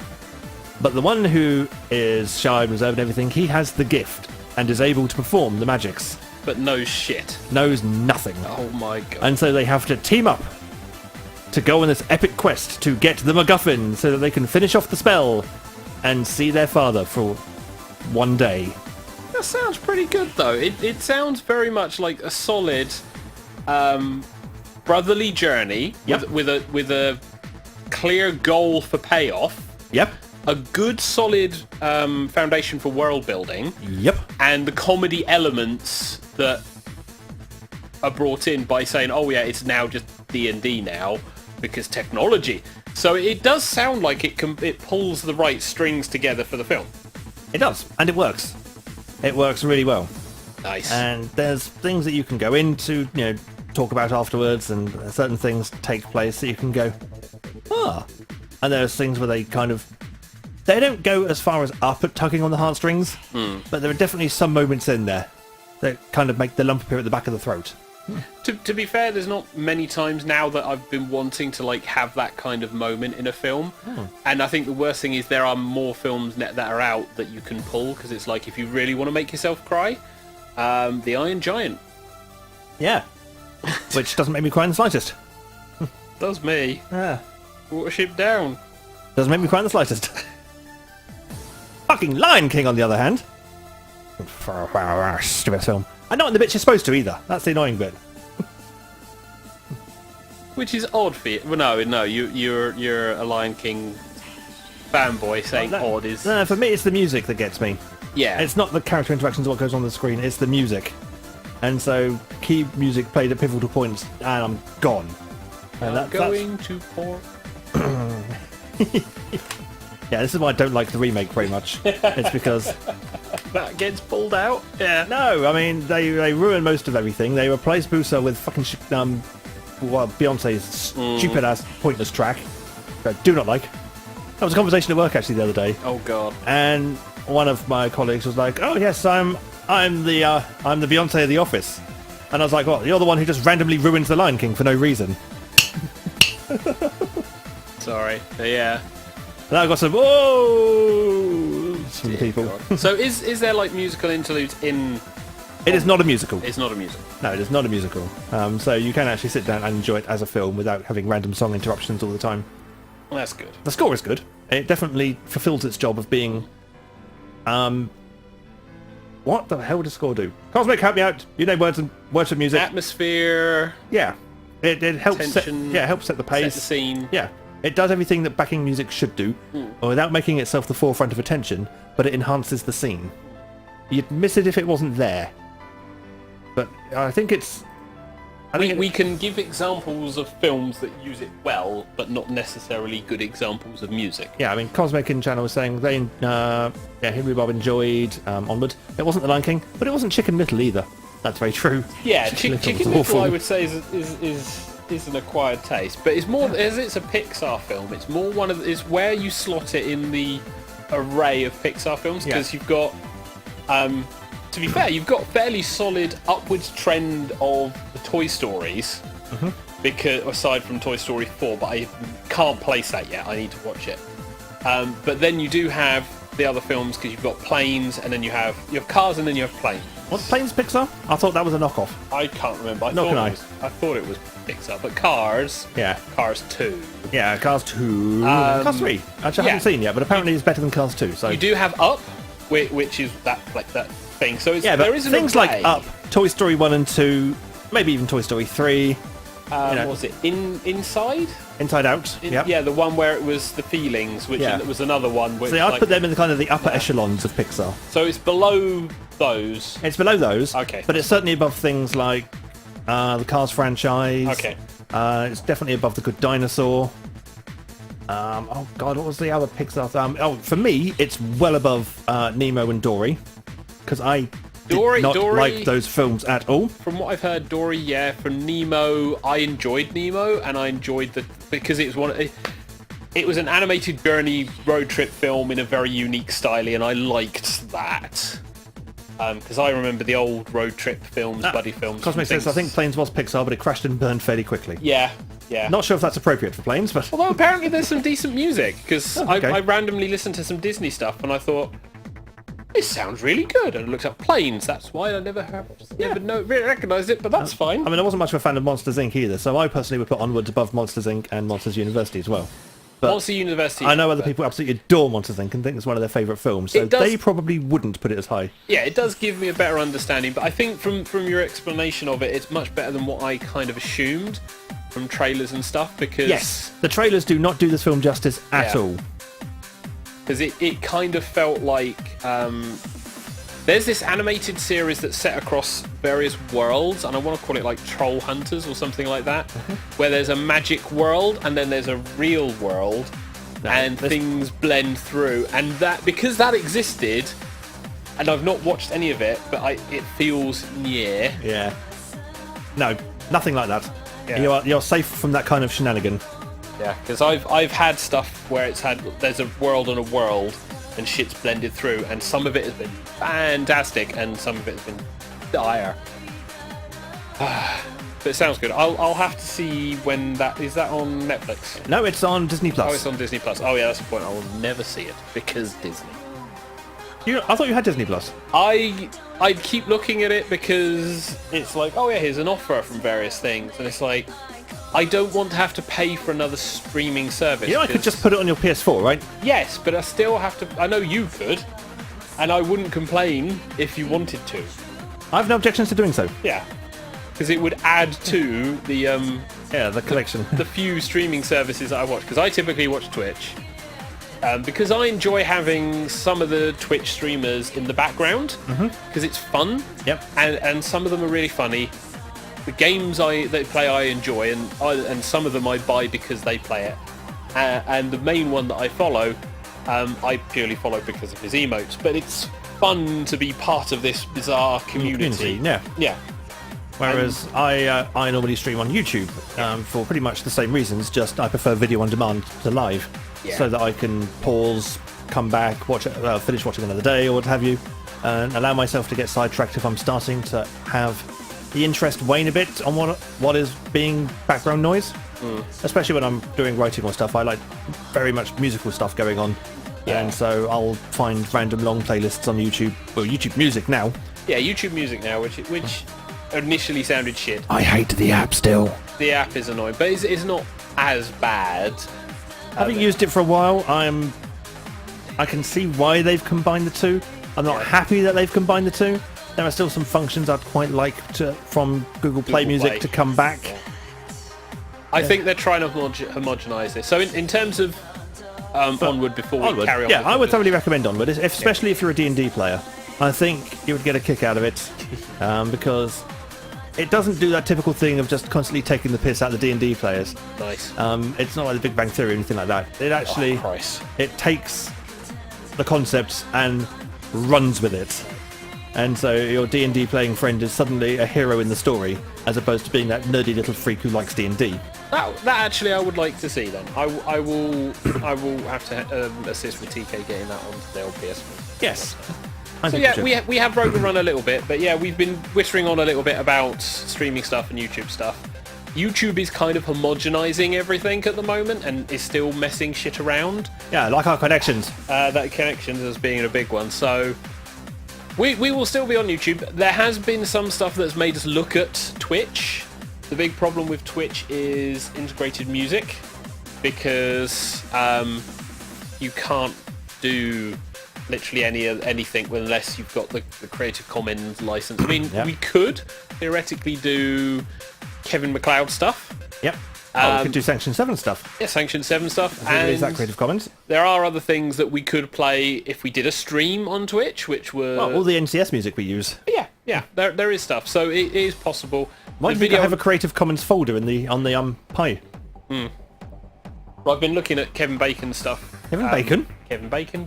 but the one who is shy and reserved and everything, he has the gift and is able to perform the magics.
But knows shit.
Knows nothing.
Oh my God.
And so they have to team up to go on this epic quest to get the MacGuffin so that they can finish off the spell and see their father for one day.
That sounds pretty good, though. It sounds very much like a solid brotherly journey.
Yep.
with a clear goal for payoff.
Yep.
A good, solid foundation for world building.
Yep.
And the comedy elements that are brought in by saying, oh yeah, it's now just D&D now because technology. So it does sound like it pulls the right strings together for the film.
It does, and it works. It works really well.
Nice.
And there's things that you can go into, talk about afterwards, and certain things take place that you can go, And there's things where they don't go as far as up at tugging on the heartstrings, but there are definitely some moments in there that kind of make the lump appear at the back of the throat.
To be fair, there's not many times now that I've been wanting to have that kind of moment in a film. And I think the worst thing is there are more films that are out that you can pull, because it's like, if you really want to make yourself cry, The Iron Giant.
Yeah. Which doesn't make me cry in the slightest.
Does me.
Yeah.
Watership Down.
Doesn't make me cry in the slightest. Fucking Lion King, on the other hand. Stupid film. And not in the bits you're supposed to either. That's the annoying bit.
Which is odd for you. Well, no, you're a Lion King fanboy saying odd is...
No, for me it's the music that gets me.
Yeah.
It's not the character interactions or what goes on the screen, it's the music. And so key music played at pivotal points and I'm gone. And
I'm going to pour...
Yeah, this is why I don't like the remake very much. It's because...
that gets pulled out? Yeah.
No, I mean, they ruin most of everything. They replace Busa with fucking Beyonce's stupid-ass, pointless track. I do not like. That was a conversation at work, actually, the other day.
Oh, God.
And one of my colleagues was like, oh, yes, I'm the Beyonce of The Office. And I was like, what, you're the one who just randomly ruins The Lion King for no reason.
Sorry. Yeah.
And I got some whoas from the people.
So is there musical interludes in...
It is not a musical.
It's not a musical.
No, it is not a musical. So you can actually sit down and enjoy it as a film without having random song interruptions all the time.
Well, that's good.
The score is good. It definitely fulfills its job of being... what the hell does score do? Cosmic, help me out. You know words of music.
Atmosphere.
Yeah. It helps
tension,
it helps set the pace.
Set the scene.
Yeah. It does everything that backing music should do, without making itself the forefront of attention, but it enhances the scene. You'd miss it if it wasn't there. But I think it's...
We can give examples of films that use it well, but not necessarily good examples of music.
Yeah, I mean, Cosmic in Channel was saying they, Henry Bob enjoyed Onward. It wasn't The Lion King, but it wasn't Chicken Little either. That's very true.
Yeah,
Chicken
Chicken
was
Little,
awful.
I would say, is an acquired taste, but it's more as it's a Pixar film. It's more it's where you slot it in the array of Pixar films, because you've got. To be fair, you've got a fairly solid upwards trend of the Toy Stories, because aside from Toy Story 4, but I can't place that yet. I need to watch it. But then you do have the other films, because you've got Planes, and then you have Cars, and then you have Planes.
What's Planes Pixar? I thought that was a knockoff.
I can't remember. I thought it was Pixar, but Cars.
Yeah.
Cars 2.
Yeah, Cars 2. Cars 3. Actually, I haven't seen yet, but apparently it's better than Cars 2. So
you do have Up, which is that thing. So
there is things like Up, Toy Story 1 and 2, maybe even Toy Story 3.
What was it? Inside?
Inside Out.
Yeah, the one where it was the feelings, which was another one. Which,
so I'd put them in the kind of the upper echelons of Pixar.
So it's below those.
It's below those.
Okay.
But it's certainly above things like the Cars franchise.
Okay.
It's definitely above The Good Dinosaur. Oh God, what was the other Pixar? For me, it's well above Nemo and Dory, because I did not like those films at all.
From what I've heard, Dory, for Nemo, I enjoyed Nemo, and I enjoyed because it was it was an animated journey road trip film in a very unique style, and I liked that. Because I remember the old road trip films, buddy films.
Cosmic says, I think Planes was Pixar, but it crashed and burned fairly quickly.
Yeah.
Not sure if that's appropriate for Planes, but...
Although apparently there's some decent music, because I randomly listened to some Disney stuff, and I thought, this sounds really good. And I looked up Planes. That's why I never recognised it, but that's fine.
I mean, I wasn't much of a fan of Monsters, Inc. either, so I personally would put Onwards above Monsters, Inc. and Monsters University as well. But
Monster University.
I know other people absolutely adore Monsters, Inc. and think it's one of their favourite films, so they probably wouldn't put it as high.
Yeah, it does give me a better understanding, but I think from your explanation of it, it's much better than what I kind of assumed from trailers and stuff, because...
Yes, the trailers do not do this film justice at all.
Because it kind of felt like... there's this animated series that's set across various worlds, and I want to call it like Troll Hunters or something like that, where there's a magic world and then there's a real world, and things blend through. And that, because that existed, and I've not watched any of it, but it feels near.
Yeah. No, nothing like that.
Yeah.
You're safe from that kind of shenanigan.
Yeah, because I've had stuff where there's a world and a world, and shit's blended through, and some of it has been fantastic, and some of it has been dire. But it sounds good. I'll have to see when that is that on Netflix.
No, it's on Disney Plus.
Oh, it's on Disney Plus. Oh yeah, that's the point. I will never see it because Disney.
I thought you had Disney Plus.
I keep looking at it because it's like, oh yeah, here's an offer from various things, and it's like, I don't want to have to pay for another streaming service.
I could just put it on your PS4, right?
Yes, but I still have to. I know you could, and I wouldn't complain if you wanted to.
I have no objections to doing so.
Yeah, because it would add to the
the collection.
the few streaming services that I watch, because I typically watch Twitch. Because I enjoy having some of the Twitch streamers in the background, because it's fun.
Yep.
And some of them are really funny. The games they play I enjoy, and some of them I buy because they play it. And the main one that I follow, I purely follow because of his emotes. But it's fun to be part of this bizarre community. Yeah.
Whereas I normally stream on YouTube for pretty much the same reasons, just I prefer video on demand to live, so that I can pause, come back, finish watching another day or what have you, and allow myself to get sidetracked if I'm starting to have the interest wane a bit on what is being background noise. Especially when I'm doing writing or stuff, I like very much musical stuff going on, and so I'll find random long playlists on YouTube, well, YouTube Music now. Yeah,
YouTube Music now, which initially sounded shit.
I hate the app still.
The app is annoying, but it's not as bad.
Having used it for a while, I can see why they've combined the two. I'm not happy that they've combined the two. There are still some functions I'd quite like from Google Play Music to come back.
I think they're trying to homogenize this. So in terms of Onward, before we
Onward.
carry on.
Yeah,
with
I would
the-
thoroughly recommend Onward, especially if you're a D&D player. I think you would get a kick out of it because it doesn't do that typical thing of just constantly taking the piss out of the D&D players.
Nice.
It's not like the Big Bang Theory or anything like that. It actually
Christ.
it takes the concepts and runs with it. And so your D&D playing friend is suddenly a hero in the story, as opposed to being that nerdy little freak who likes D&D.
That actually I would like to see then. I will have to assist with TK getting that onto the old PS1.
Yes.
So yeah, we have broken run a little bit, but yeah, we've been whispering on a little bit about streaming stuff and YouTube stuff. YouTube is kind of homogenizing everything at the moment and is still messing shit around.
Yeah, like our connections.
That connections as being a big one. So we will still be on YouTube. There has been some stuff that's made us look at Twitch. The big problem with Twitch is integrated music, because you can't do literally anything unless you've got the Creative Commons license. I mean, we could theoretically do Kevin MacLeod stuff.
Yep. We could do Sanction 7 stuff.
Yeah, Sanction 7 stuff.
Is that Creative Commons?
There are other things that we could play if we did a stream on Twitch, which were...
Well, all the NCS music we use.
Yeah, there is stuff. So it is possible.
Why do you have a Creative Commons folder on the Pi?
Well, I've been looking at Kevin Bacon stuff.
Kevin Bacon?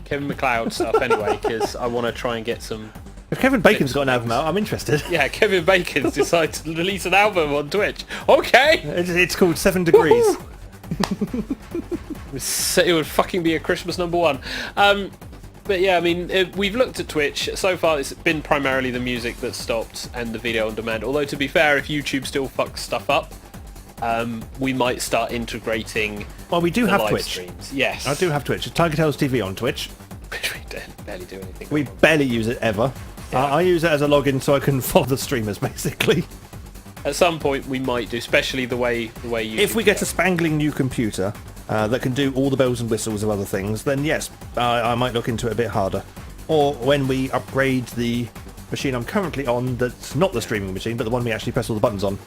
Kevin MacLeod stuff anyway, because I want to try and get some...
If Kevin Bacon's got an album out, I'm interested.
Yeah, Kevin Bacon's decided to release an album on Twitch. Okay!
It's called 7 Degrees.
It would fucking be a Christmas #1. But yeah, I mean, we've looked at Twitch. So far, it's been primarily the music that stopped and the video on demand. Although, to be fair, if YouTube still fucks stuff up, we might start integrating.
Well, we do have
live
Twitch.
Streams. Yes.
I do have Twitch. It's TigerTails TV on Twitch.
We barely do anything.
We barely use it ever.
Yeah.
I use it as a login so I can follow the streamers, basically.
At some point, we might do, especially the way you.
If we get a spangling new computer that can do all the bells and whistles of other things, then yes, I might look into it a bit harder. Or when we upgrade the machine I'm currently on, that's not the streaming machine, but the one we actually press all the buttons on,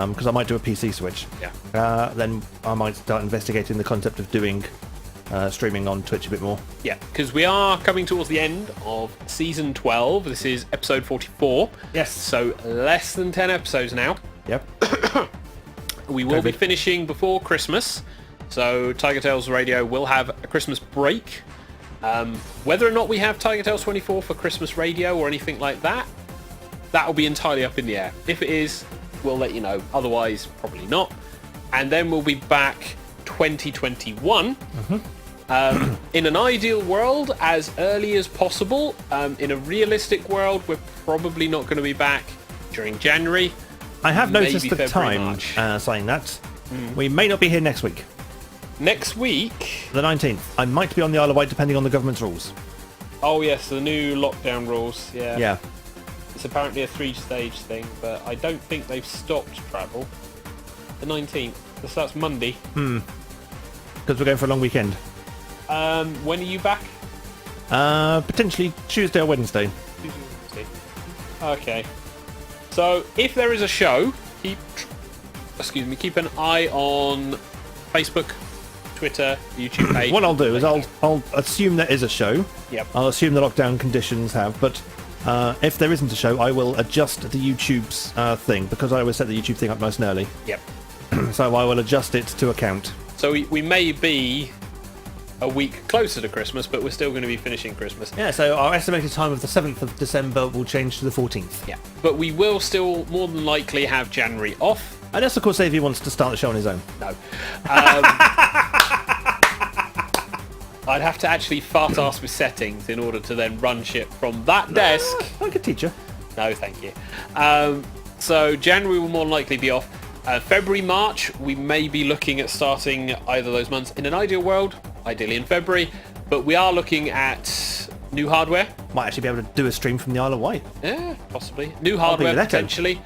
because I might do a PC switch.
Yeah.
Then I might start investigating the concept of doing streaming on Twitch a bit more.
Yeah, because we are coming towards the end of season 12. This is episode 44.
Yes.
So less than 10 episodes now.
Yep.
We will be
COVID.
finishing before Christmas. So TigerTails Radio will have a Christmas break. Whether or not we have TigerTails 24 for Christmas radio or anything like that, that will be entirely up in the air. If it is, we'll let you know. Otherwise, probably not. And then we'll be back 2021. In an ideal world, as early as possible. In a realistic world, we're probably not going to be back during January.
I have
Maybe
noticed the
February,
time
March.
saying that. We may not be here next week.
Next week...
The 19th. I might be on the Isle of Wight depending on the government's rules.
Oh yes, the new lockdown rules. Yeah.
Yeah.
It's apparently a 3-stage thing, but I don't think they've stopped travel. The 19th. So that's Monday.
Because we're going for a long weekend.
When are you back?
Potentially Tuesday or Wednesday.
Okay. So if there is a show, keep an eye on Facebook, Twitter, YouTube page.
What I'll do is I'll assume there is a show.
Yep.
I'll assume the lockdown conditions have, but if there isn't a show, I will adjust the YouTube's thing, because I always set the YouTube thing up nice and early.
Yep.
So I will adjust it to account.
So we may be a week closer to Christmas, but we're still going to be finishing Christmas.
Yeah, so our estimated time of the 7th of December will change to the 14th.
Yeah. But we will still more than likely have January off.
Unless, of course, Xavier wants to start the show on his own.
No. I'd have to actually fart-ass with settings in order to then run shit from that desk.
I could teach you.
No, thank you. So January will more than likely be off. February, March, we may be looking at starting either of those months. In an ideal world, ideally in February, but we are looking at new hardware.
Might actually be able to do a stream from the Isle of Wight.
Yeah, possibly. New hardware,
with Echo.
potentially.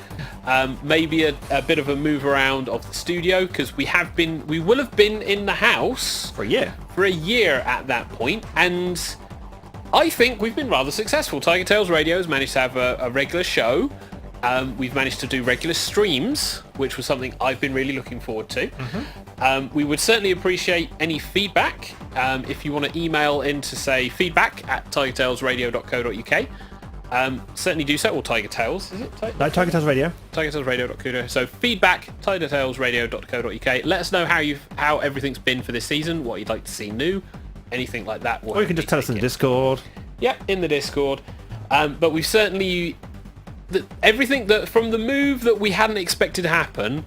Maybe a bit of a move around of the studio, because we will have been in the house
For a year.
for a year at that point, and I think we've been rather successful. TigerTails Radio has managed to have a regular show. We've managed to do regular streams, which was something I've been really looking forward to. We would certainly appreciate any feedback. If you want to email in to say feedback@tigertailsradio.co.uk, certainly do so, or TigerTails, is it?
No, TigerTails Radio.
TigerTailsRadio.co.uk. So feedback, TigerTailsRadio.co.uk. Let us know how everything's been for this season, what you'd like to see new, anything like that.
Or you can just tell us in the Discord.
Yep, in the Discord. But we've certainly... everything that from the move that we hadn't expected to happen,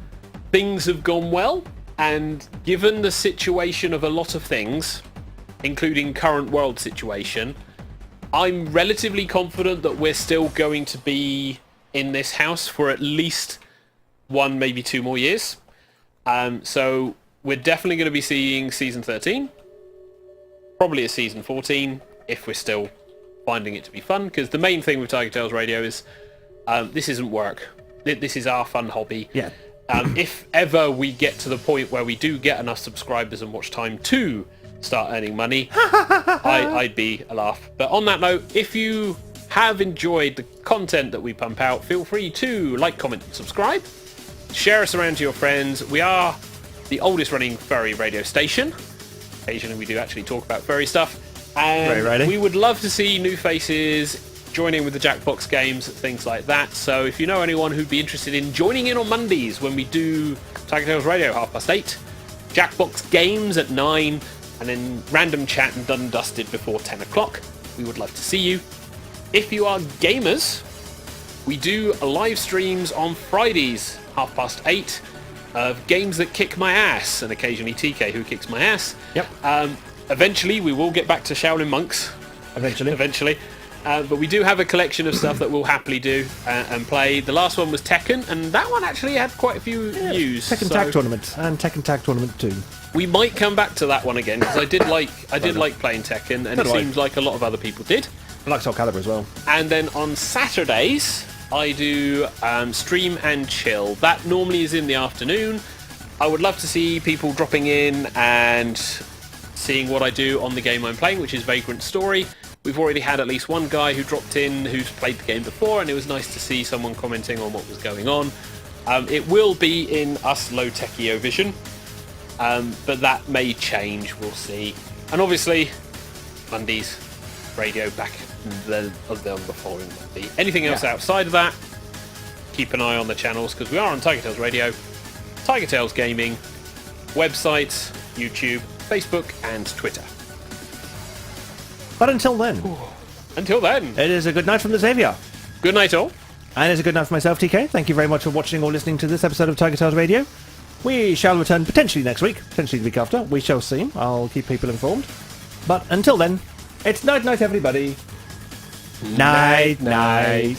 things have gone well, and given the situation of a lot of things, including current world situation, I'm relatively confident that we're still going to be in this house for at least 1, maybe 2 more years. So we're definitely going to be seeing season 13, probably a season 14, if we're still finding it to be fun, because the main thing with TigerTails Radio is this isn't work. This is our fun hobby.
Yeah.
If ever we get to the point where we do get enough subscribers and watch time to start earning money, I'd be a laugh. But on that note, if you have enjoyed the content that we pump out, feel free to like, comment, and subscribe. Share us around to your friends. We are the oldest running furry radio station. Occasionally we do actually talk about furry stuff. And we would love to see new faces joining with the Jackbox games, things like that. So if you know anyone who'd be interested in joining in on Mondays when we do TigerTails Radio 8:30, Jackbox games at 9, and then random chat and done and dusted before 10 o'clock, we would love to see you. If you are gamers, we do live streams on Fridays 8:30 of games that kick my ass, and occasionally TK who kicks my ass.
Yep.
Eventually we will get back to Shaolin Monks. Eventually. But we do have a collection of stuff that we'll happily do and play. The last one was Tekken, and that one actually had quite a few views.
Tekken Tag Tournament and Tekken Tag Tournament 2.
We might come back to that one again, because I did like playing Tekken, and it seems like a lot of other people did.
I like Soul Calibur as well.
And then on Saturdays, I do stream and chill. That normally is in the afternoon. I would love to see people dropping in and seeing what I do on the game I'm playing, which is Vagrant Story. We've already had at least one guy who dropped in who's played the game before, and it was nice to see someone commenting on what was going on. It will be in us low-techio vision, but that may change, we'll see. And obviously, Mondays, radio back the following Monday. Anything else outside of that, keep an eye on the channels, because we are on TigerTails Radio, TigerTails Gaming, websites, YouTube, Facebook, and Twitter.
But until then,
it
is a good night from the Xavier.
Good night, all.
And it's a good night for myself, TK. Thank you very much for watching or listening to this episode of TigerTails Radio. We shall return potentially next week, potentially the week after. We shall see. I'll keep people informed. But until then, it's night-night, everybody. Night-night.